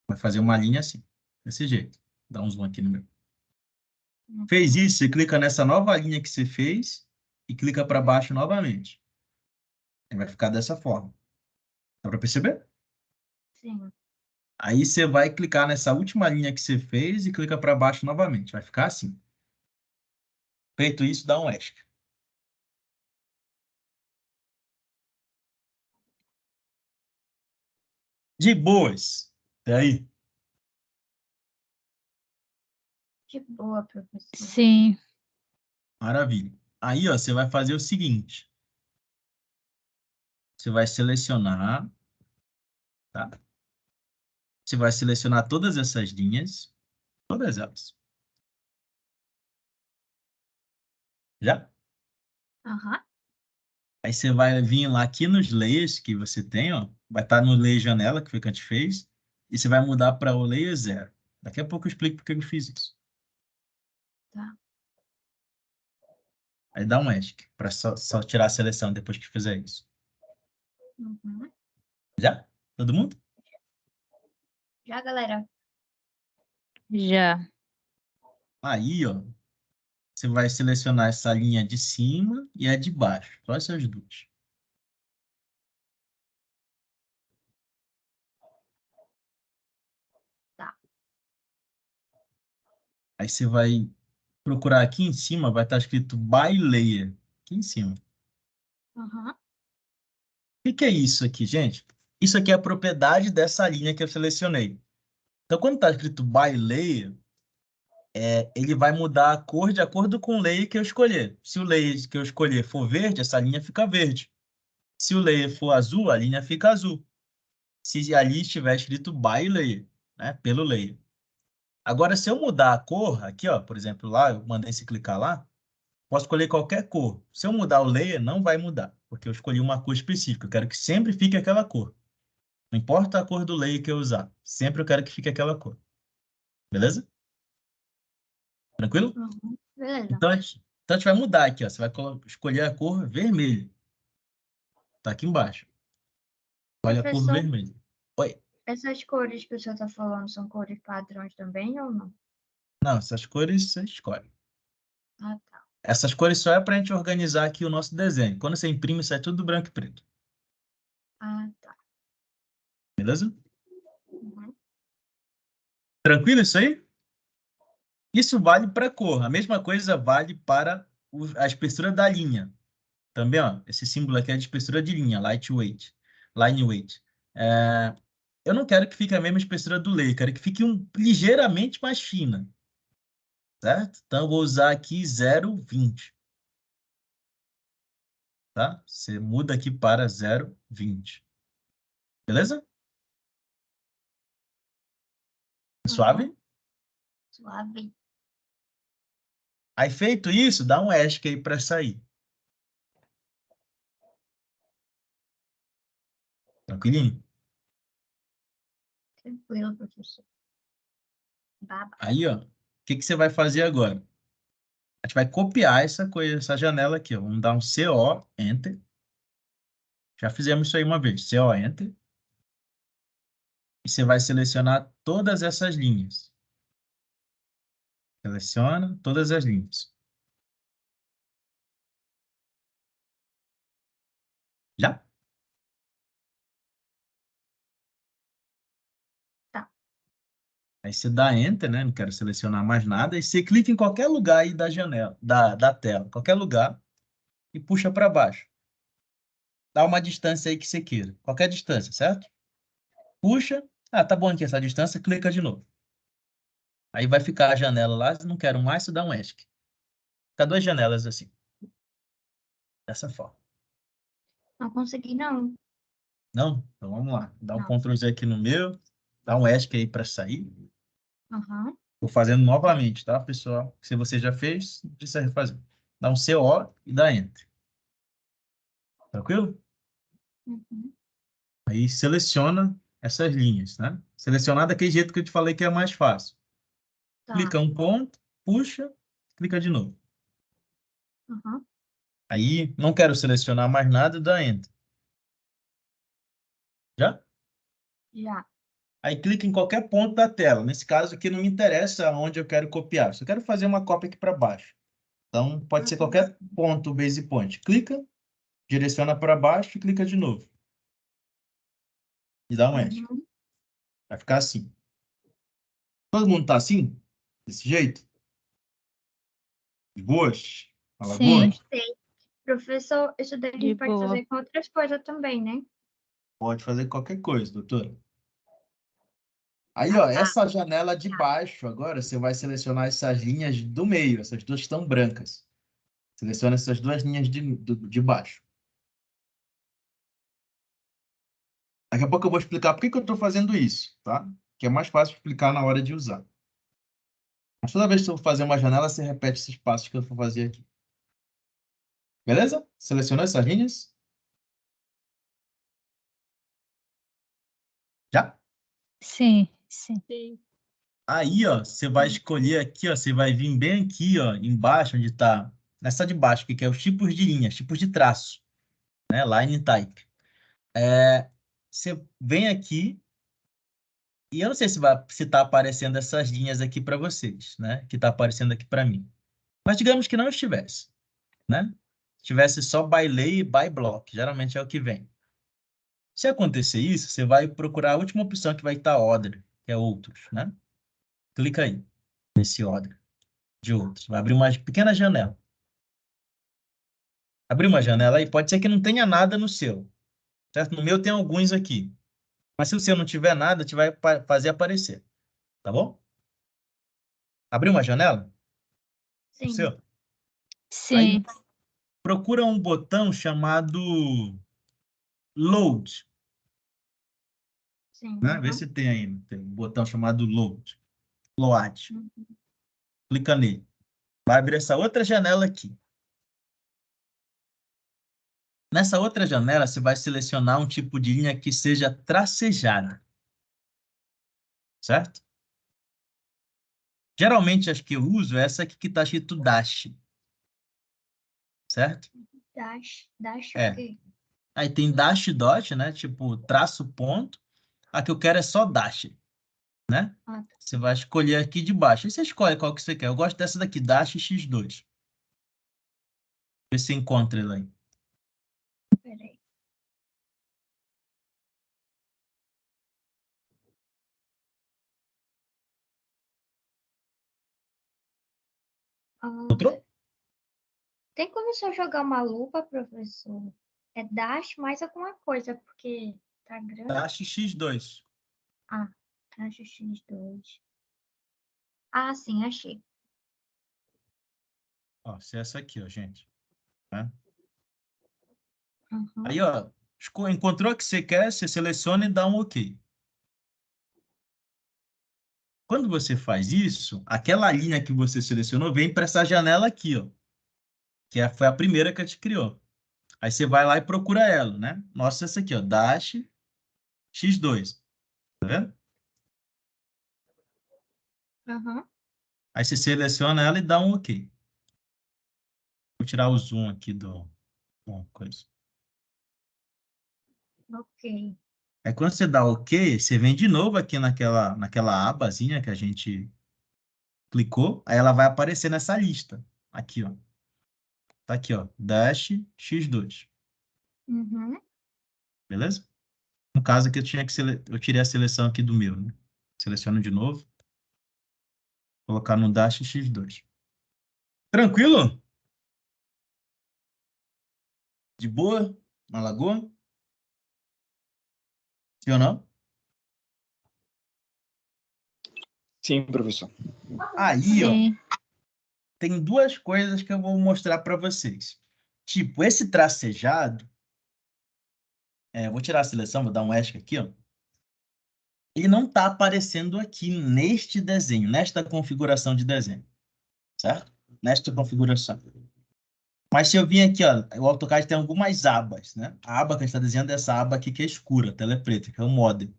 Vai fazer uma linha assim, desse jeito. Dá um zoom aqui no meu. Fez isso, você clica nessa nova linha que você fez e clica para baixo novamente. Aí vai ficar dessa forma. Dá para perceber?
Sim.
Aí você vai clicar nessa última linha que você fez e clica para baixo novamente. Vai ficar assim. Feito isso, dá um ESC. De boas. E aí?
Que boa, professor.
Sim.
Maravilha. Aí, ó, você vai fazer o seguinte. Você vai selecionar, tá? Você vai selecionar todas essas linhas, todas elas. Já?
Aham.
Aí você vai vir lá aqui nos layers que você tem, ó. Vai estar no layer janela, que foi o que a gente fez. E você vai mudar para o layer 0. Daqui a pouco eu explico por que eu fiz isso.
Tá.
Aí dá um ESC, para só tirar a seleção depois que fizer isso.
Uhum.
Já? Todo mundo?
Já, galera.
Já.
Aí, ó, você vai selecionar essa linha de cima e a de baixo. Só essas duas.
Tá.
Aí você vai procurar aqui em cima, vai estar escrito By Layer. Aqui em cima.
Aham.
O que é isso aqui, gente? Isso aqui é a propriedade dessa linha que eu selecionei. Então, quando está escrito By Layer, ele vai mudar a cor de acordo com o layer que eu escolher. Se o layer que eu escolher for verde, essa linha fica verde. Se o layer for azul, a linha fica azul. Se ali estiver escrito by layer, né, pelo layer. Agora, se eu mudar a cor, aqui, ó, por exemplo, lá, eu mandei você clicar lá, posso escolher qualquer cor. Se eu mudar o layer, não vai mudar, porque eu escolhi uma cor específica. Eu quero que sempre fique aquela cor. Não importa a cor do layer que eu usar, sempre eu quero que fique aquela cor. Beleza? Tranquilo?
Uhum. Beleza.
Então, a gente vai mudar aqui, ó. Você vai escolher a cor vermelha. Tá aqui embaixo. Olha a cor
Professor,
vermelha. Oi.
essas cores que o senhor está falando são cores padrões também ou não?
Não, essas cores você escolhe.
Ah, tá.
Essas cores só é para a gente organizar aqui o nosso desenho. Quando você imprime, sai tudo branco e preto.
Ah, tá.
Beleza?
Uhum.
Tranquilo isso aí? Isso vale para cor. A mesma coisa vale para a espessura da linha. Também, ó, esse símbolo aqui é de espessura de linha, lightweight, line weight. Eu não quero que fique a mesma espessura do layer, quero que fique ligeiramente mais fina. Certo? Então, eu vou usar aqui 0,20. Tá? Você muda aqui para 0,20. Beleza? Suave?
Suave.
Aí, feito isso, dá um ESC aí para sair. Tranquilinho?
Tranquilo, professor. Baba.
Aí, ó, o que você vai fazer agora? A gente vai copiar essa coisa, essa janela aqui, ó. Vamos dar um CO, Enter. Já fizemos isso aí uma vez. CO, Enter. E você vai selecionar todas essas linhas. Seleciona todas as linhas. Já?
Tá.
Aí você dá Enter, né? Não quero selecionar mais nada. E você clica em qualquer lugar aí da janela, da tela. Qualquer lugar. E puxa para baixo. Dá uma distância aí que você queira. Qualquer distância, certo? Puxa. Ah, tá bom aqui essa distância. Clica de novo. Aí vai ficar a janela lá. Se não quero mais, você dá um ESC. Fica duas janelas assim. Dessa forma.
Não consegui, não.
Não? Então vamos lá. Dá um
Não.
Ctrl Z aqui no meu. Dá um ESC aí para sair.
Aham.
Vou fazendo novamente, tá, pessoal? Se você já fez, não precisa refazer. Dá um CO e dá Enter. Tranquilo?
Uhum.
Aí seleciona essas linhas, né? Selecionar daquele jeito que eu te falei que é mais fácil.
Tá.
Clica um ponto, puxa, clica de novo.
Aham.
Aí não quero selecionar mais nada, dá Enter. Já?
Já.
Aí clica em qualquer ponto da tela. Nesse caso aqui não me interessa onde eu quero copiar. Só quero fazer uma cópia aqui para baixo. Então pode ser qualquer ponto, base point. Clica, direciona para baixo e clica de novo. E dá um Enter.
Uhum.
Vai ficar assim. Todo mundo tá assim? Desse jeito? De boas? Fala boa?
Sim,
Gostei. Professor, isso daí a
de
gente pode
boa.
fazer com outras coisas também, né?
Pode fazer qualquer coisa, doutor. Aí, ó, essa janela de baixo, agora você vai selecionar essas linhas do meio, essas duas estão brancas. Seleciona essas duas linhas de baixo. Daqui a pouco eu vou explicar por que eu estou fazendo isso, tá? Que é mais fácil explicar na hora de usar. Mas toda vez que eu for fazer uma janela, você repete esses passos que eu vou fazer aqui. Beleza? Selecionou essas linhas? Já?
Sim, sim.
Sim.
Aí, ó, você vai escolher aqui, ó, você vai vir bem aqui, ó, embaixo, onde está, nessa de baixo, que é os tipos de linhas, tipos de traço, né? Line type. Você vem aqui, e eu não sei se tá aparecendo essas linhas aqui para vocês, né? Que tá aparecendo aqui para mim. Mas digamos que não estivesse, né? Tivesse só by lay e by block, geralmente é o que vem. Se acontecer isso, você vai procurar a última opção que vai estar order, que é outros, né? Clica aí, nesse order de outros. Vai abrir uma pequena janela. Abriu uma janela aí, pode ser que não tenha nada no seu, certo? No meu tem alguns aqui. Mas se o seu não tiver nada, te vai fazer aparecer, tá bom? Abriu uma janela? O
Sim.
seu? Aí
Sim.
procura um botão chamado Load,
Sim.
né? Vê
Aham.
se tem aí. Tem um botão chamado Load. Load. Clica nele. Vai abrir essa outra janela aqui. Nessa outra janela, você vai selecionar um tipo de linha que seja tracejada. Certo? Geralmente, as que eu uso é essa aqui que está escrito dash. Certo?
Dash
É.
o quê?
Aí tem dash dot, né? Tipo, traço ponto. A que eu quero é só dash, né?
Ah, tá.
Você vai escolher aqui de baixo. Aí você escolhe qual que você quer. Eu gosto dessa daqui, dash x2. Vê se você encontra ele aí.
Peraí.
Encontrou?
Tem como só jogar uma lupa, professor? É dash mais alguma coisa, porque tá grande.
Dash x2.
Dash x2. Ah, sim, achei.
Ó, se é essa aqui, ó, gente. Né?
Uhum.
Aí, ó, encontrou o que você quer, você seleciona e dá um OK. Quando você faz isso, aquela linha que você selecionou vem para essa janela aqui, ó. Foi a primeira que a gente criou. Aí você vai lá e procura ela, né? Nossa, essa aqui, ó, dash x2. Tá vendo?
Uhum.
Aí você seleciona ela e dá um OK. Vou tirar o zoom aqui do... Bom, coisa.
Ok.
Aí quando você dá OK, você vem de novo aqui naquela abazinha que a gente clicou, aí ela vai aparecer nessa lista. Aqui, ó. Tá aqui, ó. Dash x2.
Uhum.
Beleza? No caso aqui, eu tirei a seleção aqui do meu, né? Seleciono de novo. Colocar no Dash x2. Tranquilo? De boa? Na lagoa? Sim ou não?
Sim, professor.
Aí, ó,
Sim.
tem duas coisas que eu vou mostrar para vocês. Tipo, esse tracejado, eu vou tirar a seleção, vou dar um ESC aqui, ó. Ele não está aparecendo aqui neste desenho, nesta configuração de desenho, certo? Nesta configuração. Mas se eu vir aqui, ó, o AutoCAD tem algumas abas, né? A aba que a gente está desenhando é essa aba aqui que é escura, tela preta, que é o Model.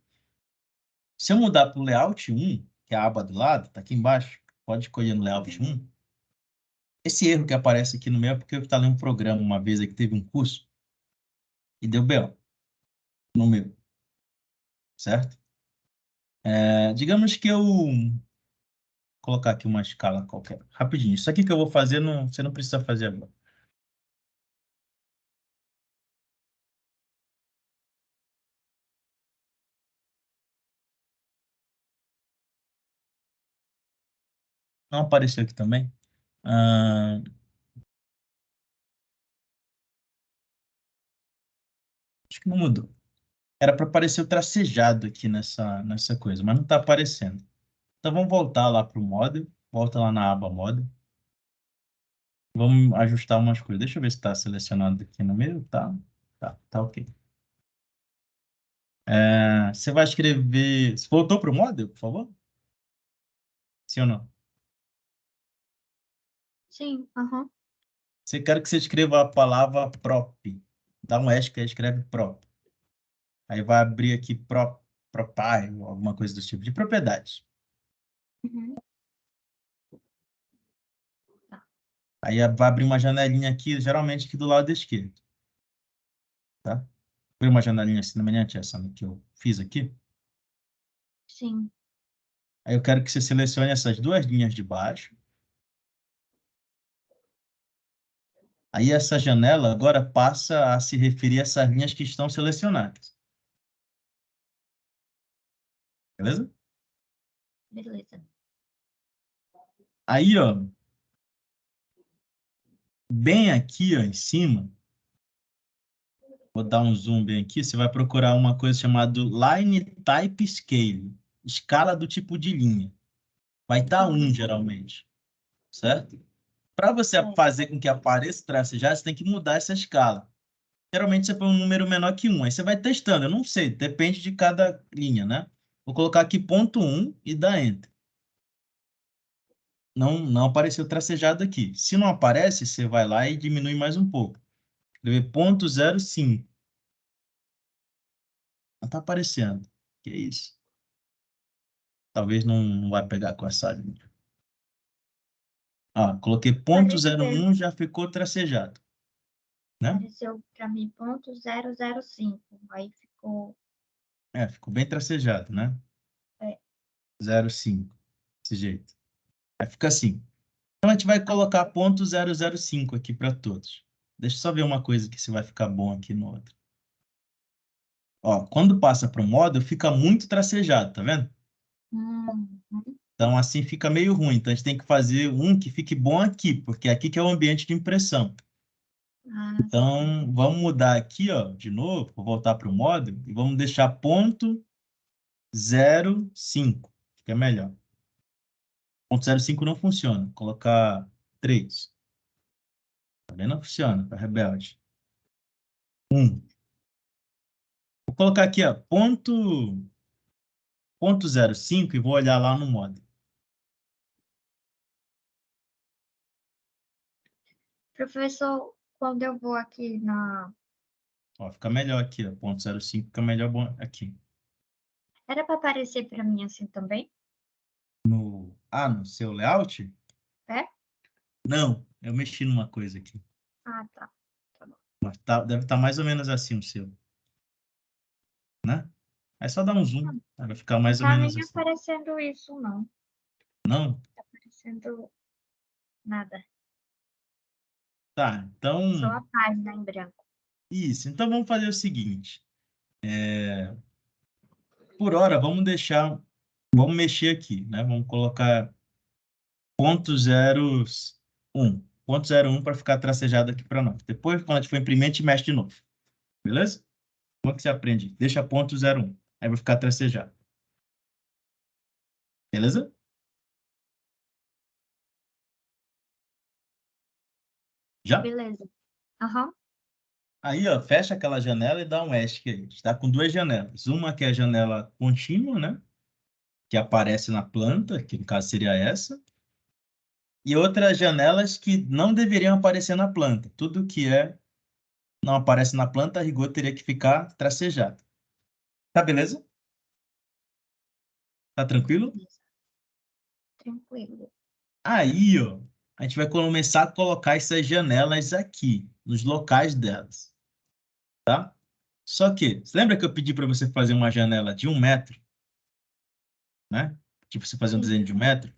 Se eu mudar para o Layout 1, que é a aba do lado, tá aqui embaixo, pode escolher no Layout 1. Esse erro que aparece aqui no meu é porque eu instalei um programa uma vez aí que teve um curso e deu BO no meu, certo? Digamos que eu vou colocar aqui uma escala qualquer, rapidinho. Isso aqui que eu vou fazer, você não precisa fazer agora. Não apareceu aqui também? Acho que não mudou. Era para aparecer o tracejado aqui nessa coisa, mas não está aparecendo. Então vamos voltar lá para o Model, volta lá na aba Model. Vamos ajustar umas coisas. Deixa eu ver se está selecionado aqui no meio. Tá ok. Você vai escrever... Você voltou para o Model, por favor? Sim ou não?
Sim, aham.
Você quer que você escreva a palavra prop. Dá um ESC e escreve prop. Aí vai abrir aqui propie, ou alguma coisa do tipo, de propriedades.
Uhum.
Aí vai abrir uma janelinha aqui, geralmente aqui do lado esquerdo. Tá? Abriu uma janelinha semelhante a essa que eu fiz aqui.
Sim.
Aí eu quero que você selecione essas duas linhas de baixo. Aí essa janela agora passa a se referir a essas linhas que estão selecionadas. Beleza?
Beleza.
Aí, ó, bem aqui, ó, em cima, vou dar um zoom bem aqui, você vai procurar uma coisa chamada Line Type Scale, escala do tipo de linha. Vai estar 1, geralmente, certo? Para você fazer com que apareça tracejado, você tem que mudar essa escala. Geralmente você põe um número menor que 1, aí você vai testando, eu não sei, depende de cada linha, né? Vou colocar aqui ponto 1 e dar Enter. não apareceu tracejado aqui. Se não aparece, você vai lá e diminui mais um pouco. Escrever 0,05. Não está aparecendo. Que isso? Talvez não vai pegar com essa linha. Coloquei
Apareceu.
0,01, já ficou tracejado. Né?
Apareceu para mim .005. Aí ficou.
Ficou bem tracejado, né?
É.
0,5. Desse jeito. Aí fica assim. Então, a gente vai colocar 0,005 aqui para todos. Deixa eu só ver uma coisa que se vai ficar bom aqui no outro. Quando passa para o módulo, fica muito tracejado, tá vendo?
Uhum.
Então, assim fica meio ruim. Então, a gente tem que fazer um que fique bom aqui, porque aqui que é o ambiente de impressão. Então, vamos mudar aqui, de novo, vou voltar para o módulo, e vamos deixar 0,05, que é melhor. 0,05 não funciona. Vou colocar 3. Também não funciona, tá rebelde. 1. Vou colocar aqui, 0,05 e vou olhar lá no módulo.
Professor, quando eu vou aqui na.
Fica melhor aqui, 0,05 fica melhor aqui.
Era para aparecer para mim assim também?
No seu layout?
É?
Não, eu mexi numa coisa aqui.
Ah, tá. Tá bom.
Mas deve estar mais ou menos assim o seu. Né? É só dar um zoom, vai ficar mais ou
Não tá
menos
nem
assim.
aparecendo isso, não.
Não?
Não tá aparecendo nada.
Tá, então...
Só a página em branco.
Isso, então vamos fazer o seguinte. Por hora, vamos mexer aqui, né? Vamos colocar 0,01. 0,01 para ficar tracejado aqui para nós. Depois, quando a gente for imprimir, a gente mexe de novo. Beleza? Como é que você aprende? Deixa 0,01. Aí vai ficar tracejado. Beleza? Já?
Beleza. Aham.
Aí, fecha aquela janela e dá um ESC aí. Está com 2 janelas. Uma que é a janela contínua, né? Que aparece na planta, que no caso seria essa. E outras janelas que não deveriam aparecer na planta. Tudo que não aparece na planta, a rigor teria que ficar tracejado. Tá beleza? Tá tranquilo?
Tranquilo.
Aí, a gente vai começar a colocar essas janelas aqui, nos locais delas. Tá? Só que, você lembra que eu pedi para você fazer uma janela de 1 metro? Né? Tipo, você fazer um desenho de 1 metro?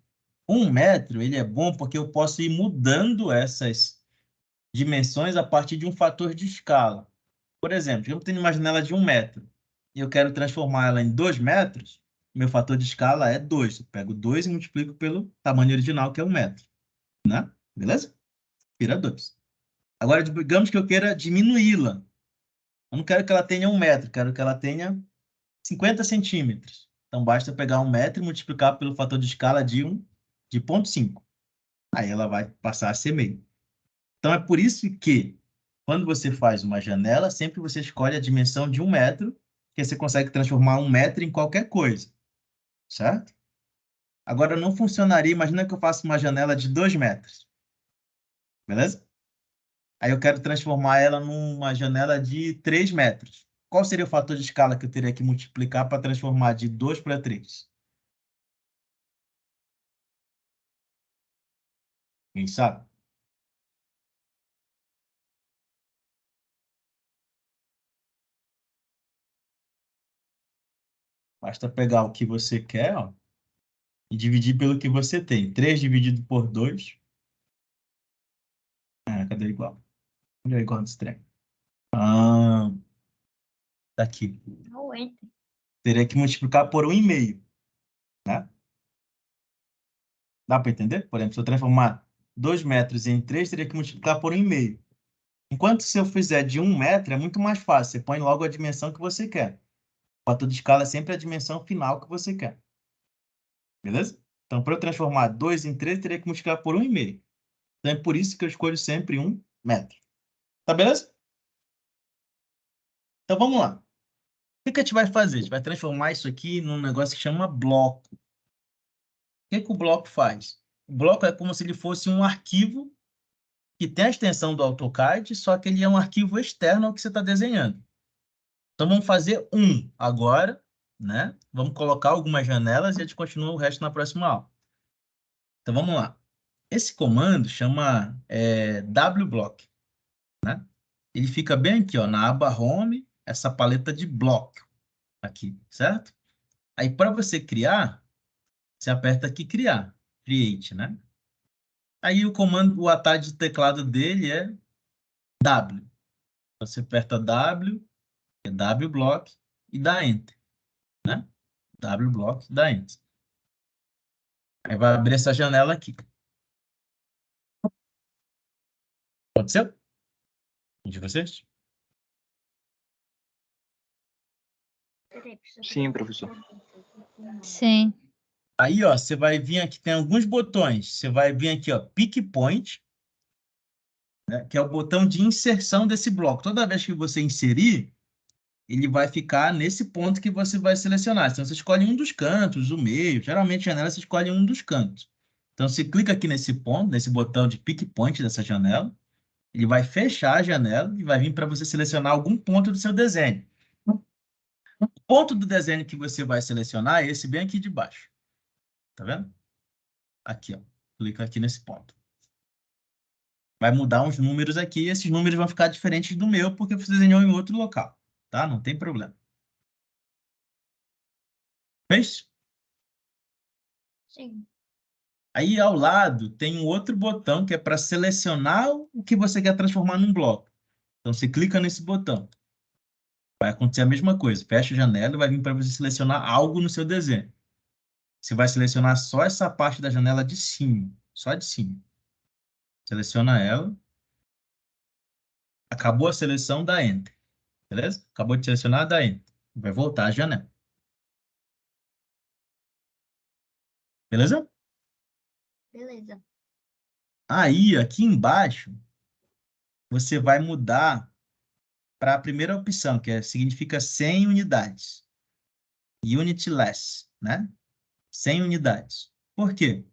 1 metro, ele é bom porque eu posso ir mudando essas dimensões a partir de um fator de escala. Por exemplo, eu tenho uma janela de 1 metro e eu quero transformar ela em 2 metros, meu fator de escala é 2. Eu pego 2 e multiplico pelo tamanho original, que é 1 metro. Né? Beleza? Vira 2. Agora, digamos que eu queira diminuí-la. Eu não quero que ela tenha 1 metro, quero que ela tenha 50 centímetros. Então, basta eu pegar 1 metro e multiplicar pelo fator de escala de 0,5. Aí ela vai passar a ser meio. Então, é por isso que, quando você faz uma janela, sempre você escolhe a dimensão de 1 metro, que você consegue transformar 1 metro em qualquer coisa. Certo? Agora, não funcionaria. Imagina que eu faço uma janela de 2 metros. Beleza? Aí eu quero transformar ela numa janela de 3 metros. Qual seria o fator de escala que eu teria que multiplicar para transformar de 2 para 3? Quem sabe? Basta pegar o que você quer, e dividir pelo que você tem. 3 dividido por 2. Cadê o igual? Onde é o igual desse trem? Tá aqui.
Não entra.
Teria que multiplicar por 1,5. Né? Dá para entender? Por exemplo, se eu transformar 2 metros em 3, teria que multiplicar por 1,5. Enquanto se eu fizer de 1 metro, é muito mais fácil. Você põe logo a dimensão que você quer. O fator de escala é sempre a dimensão final que você quer. Beleza? Então, para eu transformar 2 em 3, teria que multiplicar por 1,5. Então, é por isso que eu escolho sempre 1 metro. Tá beleza? Então, vamos lá. O que a gente vai fazer? A gente vai transformar isso aqui num negócio que chama bloco. O que o bloco faz? O bloco é como se ele fosse um arquivo que tem a extensão do AutoCAD, só que ele é um arquivo externo ao que você está desenhando. Então, vamos fazer um agora, né? Vamos colocar algumas janelas e a gente continua o resto na próxima aula. Então, vamos lá. Esse comando chama wblock, né? Ele fica bem aqui, ó, na aba Home, essa paleta de bloco aqui, certo? Aí, para você criar, você aperta aqui Criar, Create, né? Aí, o comando, o atalho de teclado dele é W. Você aperta W, que é wblock, e dá Enter, né? wblock, dá Enter. Aí vai abrir essa janela aqui. Aconteceu? De vocês?
Peraí, professor.
Sim, professor.
Sim.
Aí, ó, você vai vir aqui, tem alguns botões. Você vai vir aqui, ó, Pick Point, né, que é o botão de inserção desse bloco. Toda vez que você inserir, ele vai ficar nesse ponto que você vai selecionar. Então, você escolhe um dos cantos, o meio. Geralmente, janela, você escolhe um dos cantos. Então, você clica aqui nesse ponto, nesse botão de Pick Point dessa janela. Ele vai fechar a janela e vai vir para você selecionar algum ponto do seu desenho. O ponto do desenho que você vai selecionar é esse bem aqui de baixo. Tá vendo? Aqui, ó. Clica aqui nesse ponto. Vai mudar uns números aqui e esses números vão ficar diferentes do meu porque você desenhou em outro local. Tá? Não tem problema. Fez?
Sim.
Aí, ao lado, tem um outro botão que é para selecionar o que você quer transformar num bloco. Então, você clica nesse botão. Vai acontecer a mesma coisa. Fecha a janela e vai vir para você selecionar algo no seu desenho. Você vai selecionar só essa parte da janela de cima. Só de cima. Seleciona ela. Acabou a seleção, dá Enter. Beleza? Acabou de selecionar, dá Enter. Vai voltar a janela. Beleza?
Beleza.
Aí, aqui embaixo, você vai mudar para a primeira opção, que significa 100 unidades. Unit less, né? 100 unidades. Por quê?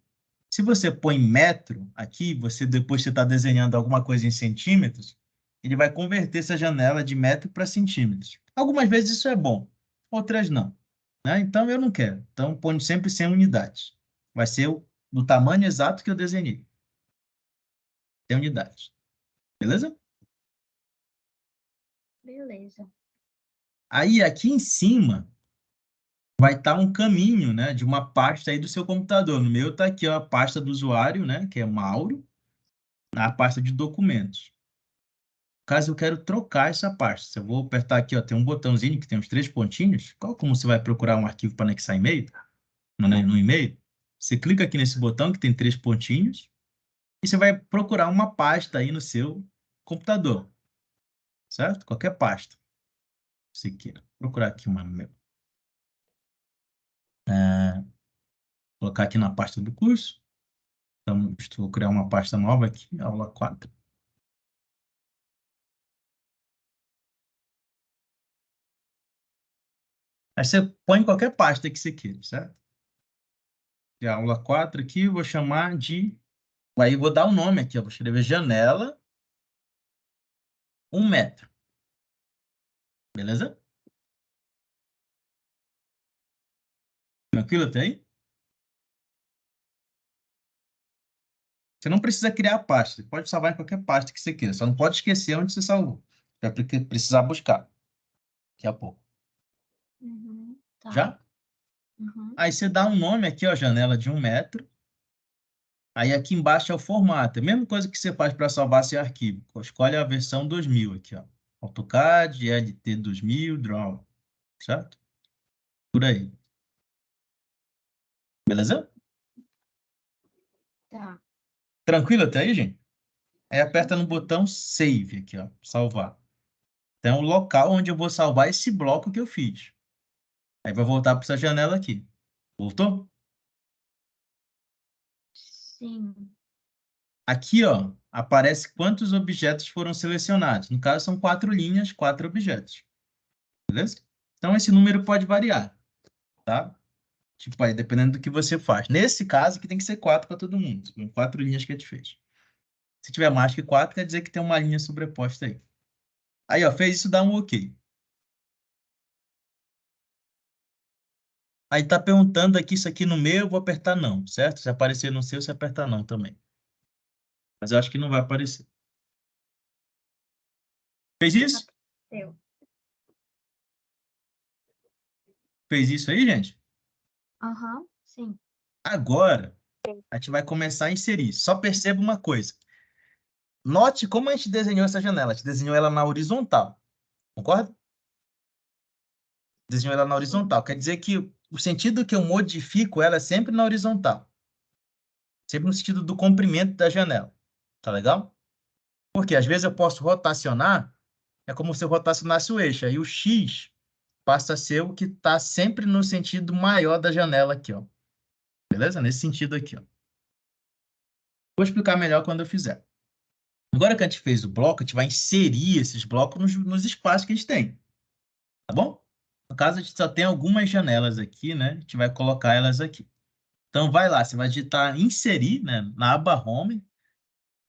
Se você põe metro aqui, depois você está desenhando alguma coisa em centímetros, ele vai converter essa janela de metro para centímetros. Algumas vezes isso é bom, outras não, né? Então, eu não quero. Então, põe sempre 100 unidades. Vai ser do tamanho exato que eu desenhei. 100 unidades. Beleza?
Beleza.
Aí, aqui em cima, vai estar um caminho, né, de uma pasta aí do seu computador. No meu está aqui ó, a pasta do usuário, né, que é Mauro, na pasta de documentos. Caso eu quero trocar essa pasta, eu vou apertar aqui, ó, tem um botãozinho que tem uns 3 pontinhos. Como você vai procurar um arquivo para anexar e-mail? No e-mail, você clica aqui nesse botão que tem 3 pontinhos e você vai procurar uma pasta aí no seu computador, certo? Qualquer pasta. Se queira. Vou procurar aqui uma no meu. Colocar aqui na pasta do curso. Então, vou criar uma pasta nova aqui, aula 4. Aí você põe em qualquer pasta que você queira, certo? E a aula 4 aqui, eu vou chamar de... Aí vou dar o nome aqui, ó, vou escrever janela 1 metro. Beleza? Tranquilo até aí? Você não precisa criar a pasta, você pode salvar em qualquer pasta que você queira, só não pode esquecer onde você salvou. Vai precisar buscar daqui a pouco.
Uhum. Tá.
Já?
Uhum.
Aí você dá um nome aqui, ó, janela de 1 metro. Aí aqui embaixo é o formato. É a mesma coisa que você faz para salvar seu arquivo. Escolhe a versão 2000 aqui, ó. AutoCAD, LT 2000, Draw. Certo? Por aí. Beleza?
Tá.
Tranquilo até aí, gente? Aí aperta no botão Save aqui, ó. Salvar. Então, é o local onde eu vou salvar esse bloco que eu fiz. Aí vai voltar para essa janela aqui. Voltou?
Sim.
Aqui, ó, aparece quantos objetos foram selecionados. No caso, são 4 linhas, 4 objetos. Beleza? Então, esse número pode variar, tá? Tipo, aí, dependendo do que você faz. Nesse caso, aqui tem que ser 4 para todo mundo. São 4 linhas que a gente fez. Se tiver mais que 4, quer dizer que tem uma linha sobreposta aí. Aí, ó, fez isso, dá um OK. Aí tá perguntando aqui, isso aqui no meu, eu vou apertar não, certo? Se aparecer no seu, você aperta não também. Mas eu acho que não vai aparecer. Fez isso?
Eu.
Fez isso aí, gente?
Aham, sim.
Agora, a gente vai começar a inserir. Só perceba uma coisa. Note como a gente desenhou essa janela. A gente desenhou ela na horizontal. Concorda? Desenhou ela na horizontal. Quer dizer que o sentido que eu modifico ela é sempre na horizontal. Sempre no sentido do comprimento da janela. Tá legal? Porque às vezes eu posso rotacionar, é como se eu rotacionasse o eixo. Aí o X passa a ser o que está sempre no sentido maior da janela aqui, ó. Beleza? Nesse sentido aqui, ó. Vou explicar melhor quando eu fizer. Agora que a gente fez o bloco, a gente vai inserir esses blocos nos espaços que a gente tem. Tá bom? No caso, a gente só tem algumas janelas aqui, né? A gente vai colocar elas aqui. Então, vai lá, você vai digitar inserir, né? Na aba Home,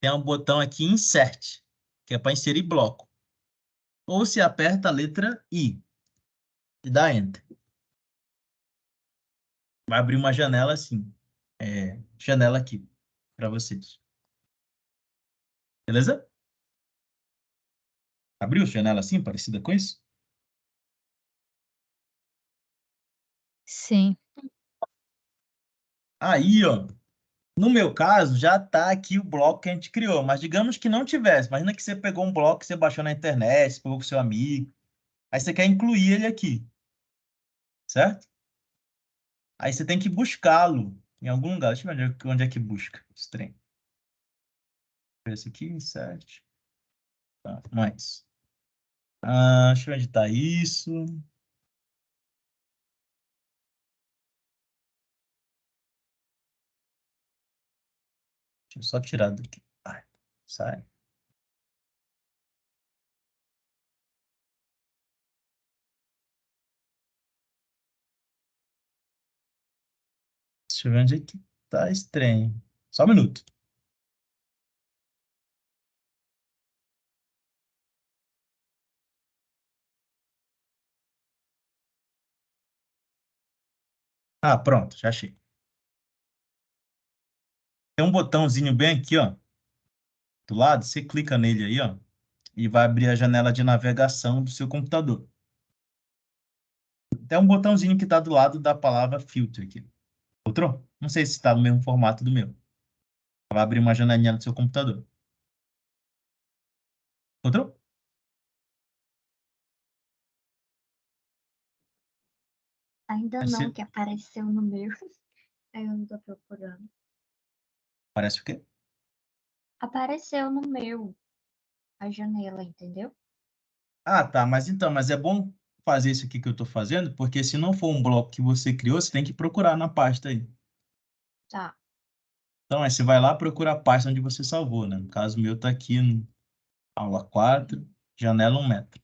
tem um botão aqui Insert, que é para inserir bloco. Ou se aperta a letra I e dá Enter. Vai abrir uma janela assim. Janela aqui, para vocês. Beleza? Abriu janela assim, parecida com isso?
Sim.
Aí, ó. No meu caso, já está aqui o bloco que a gente criou, mas digamos que não tivesse. Imagina que você pegou um bloco que você baixou na internet, você pegou com seu amigo, aí você quer incluir ele aqui, certo? Aí você tem que buscá-lo em algum lugar. Deixa eu ver onde é que busca esse trem. Esse aqui, insert. Tá, mais. Deixa eu editar isso. Deixa eu só tirar daqui. Sai. Deixa eu ver onde é que tá esse trem. Só um minuto. Pronto, já achei. Tem um botãozinho bem aqui, ó, do lado. Você clica nele aí, ó, e vai abrir a janela de navegação do seu computador. Tem um botãozinho que está do lado da palavra filter aqui. Outro? Não sei se está no mesmo formato do meu. Vai abrir uma janelinha do seu computador. Outro?
Ainda
Vai
não,
ser-
que apareceu no meu. Aí eu não tô procurando.
Parece o quê?
Apareceu no meu a janela, entendeu?
Tá. Mas é bom fazer isso aqui que eu estou fazendo, porque se não for um bloco que você criou, você tem que procurar na pasta aí.
Tá.
Então, aí você vai lá procurar a pasta onde você salvou, né? No caso, o meu está aqui no aula 4, janela 1 metro.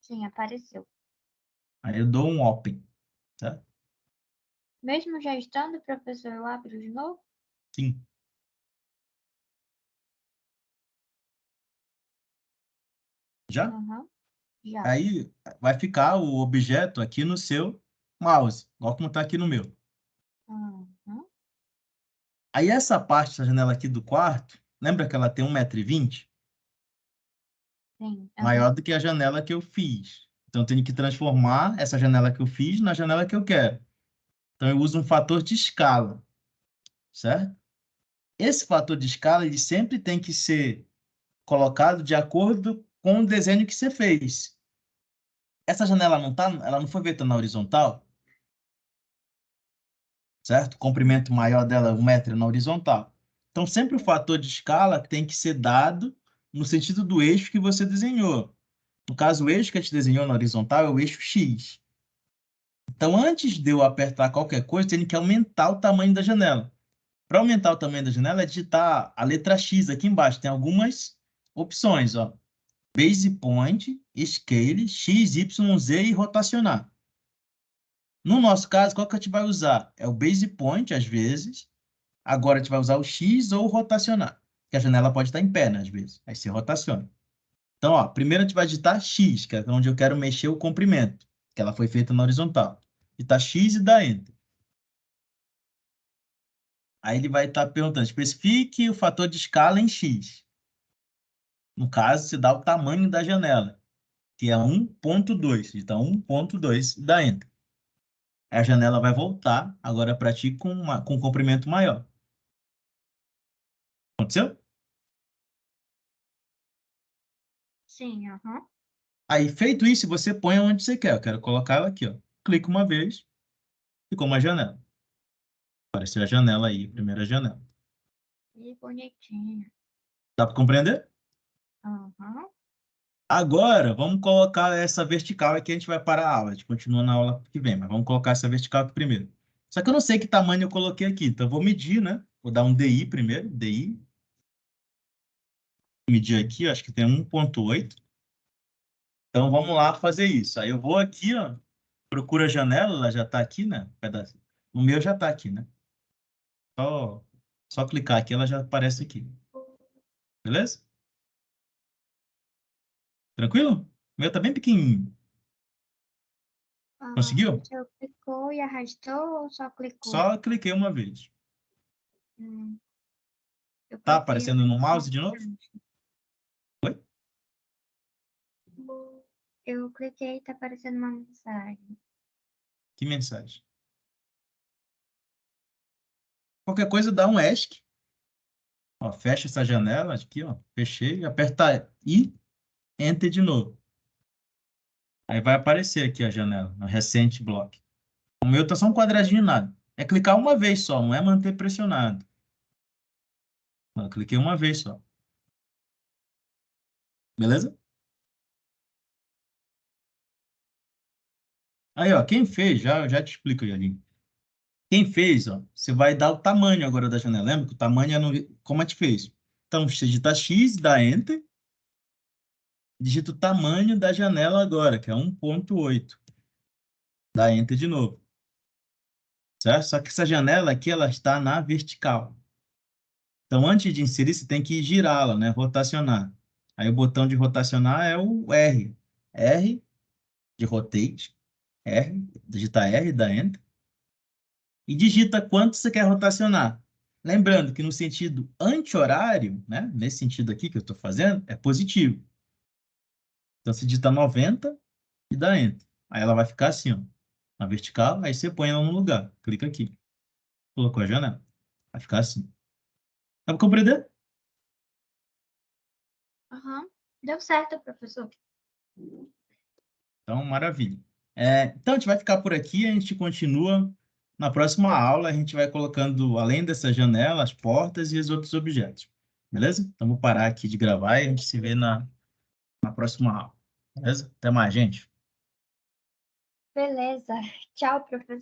Sim, apareceu.
Aí eu dou um open, tá?
Mesmo já estando, professor, eu abro de novo?
Sim. Já?
Aham. Já.
Aí vai ficar o objeto aqui no seu mouse, igual como está aqui no meu.
Uhum.
Aí essa parte da janela aqui do quarto, lembra que ela tem 1,20 m?
Sim.
Maior do que a janela que eu fiz. Então eu tenho que transformar essa janela que eu fiz na janela que eu quero. Então eu uso um fator de escala, certo? Esse fator de escala ele sempre tem que ser colocado de acordo com o desenho que você fez. Essa janela ela não foi feita na horizontal, certo? O comprimento maior dela é 1 metro na horizontal. Então, sempre o fator de escala tem que ser dado no sentido do eixo que você desenhou. No caso, o eixo que a gente desenhou na horizontal é o eixo X. Então, antes de eu apertar qualquer coisa, eu tenho que aumentar o tamanho da janela. Para aumentar o tamanho da janela, é digitar a letra X aqui embaixo. Tem algumas opções, ó. Base Point, Scale, X, Y, Z e rotacionar. No nosso caso, qual que a gente vai usar? É o base point, às vezes. Agora a gente vai usar o X ou rotacionar. Porque a janela pode estar em pé, né, às vezes. Aí você rotaciona. Então, ó, primeiro a gente vai digitar X, que é onde eu quero mexer o comprimento, que ela foi feita na horizontal. Digitar X e dá Enter. Aí ele vai estar perguntando, especifique o fator de escala em X. No caso, se dá o tamanho da janela, que é 1.2. Então, 1.2 e dá Enter. Aí a janela vai voltar agora para ti com um comprimento maior. Aconteceu?
Sim, aham.
Aí, feito isso, você põe onde você quer. Eu quero colocar ela aqui, ó. Clica uma vez, ficou uma janela. Apareceu a janela aí, a primeira janela.
Que bonitinho.
Dá para compreender?
Aham.
Agora, vamos colocar essa vertical aqui, a gente vai parar a aula. A gente continua na aula que vem, mas vamos colocar essa vertical aqui primeiro. Só que eu não sei que tamanho eu coloquei aqui, então eu vou medir, né? Vou dar um DI primeiro, DI. Medir aqui, acho que tem 1.8. Então vamos lá fazer isso. Aí eu vou aqui, ó, procura a janela, ela já está aqui, né? O meu já está aqui, né? Só clicar aqui, ela já aparece aqui. Beleza? Tranquilo? O meu tá bem pequenininho. Conseguiu?
Você clicou e arrastou ou só clicou?
Só cliquei uma vez.
Eu
Tá
cliquei
aparecendo no mouse de novo? Oi?
Eu cliquei e tá aparecendo uma mensagem.
Que mensagem? Qualquer coisa, dá um ESC. Ó, fecha essa janela aqui, ó. Fechei. Aperta I, Enter de novo. Aí vai aparecer aqui a janela, no Recent Block. O meu tá só um quadradinho nada. É clicar uma vez só, não é manter pressionado. Eu cliquei uma vez só. Beleza? Aí, ó, quem fez, já te explico aí, Aline. Quem fez, ó, você vai dar o tamanho agora da janela. Lembra que o tamanho é como a gente fez. Então, você digita X, dá Enter. Digita o tamanho da janela agora, que é 1.8. Dá Enter de novo. Certo? Só que essa janela aqui, ela está na vertical. Então, antes de inserir, você tem que girá-la, né? Rotacionar. Aí o botão de rotacionar é o R. R de rotate. R. Digita R, dá Enter. E digita quanto você quer rotacionar. Lembrando que no sentido anti-horário, né? Nesse sentido aqui que eu estou fazendo, é positivo. Então, você digita 90 e dá Enter. Aí ela vai ficar assim, ó, na vertical, aí você põe ela no lugar. Clica aqui. Colocou a janela. Vai ficar assim. Dá para compreender?
Aham. Deu certo, professor.
Então, maravilha. Então, a gente vai ficar por aqui, a gente continua na próxima aula, a gente vai colocando, além dessa janela, as portas e os outros objetos. Beleza? Então, vou parar aqui de gravar e a gente se vê na próxima aula. Beleza? Até mais, gente.
Beleza. Tchau, professor.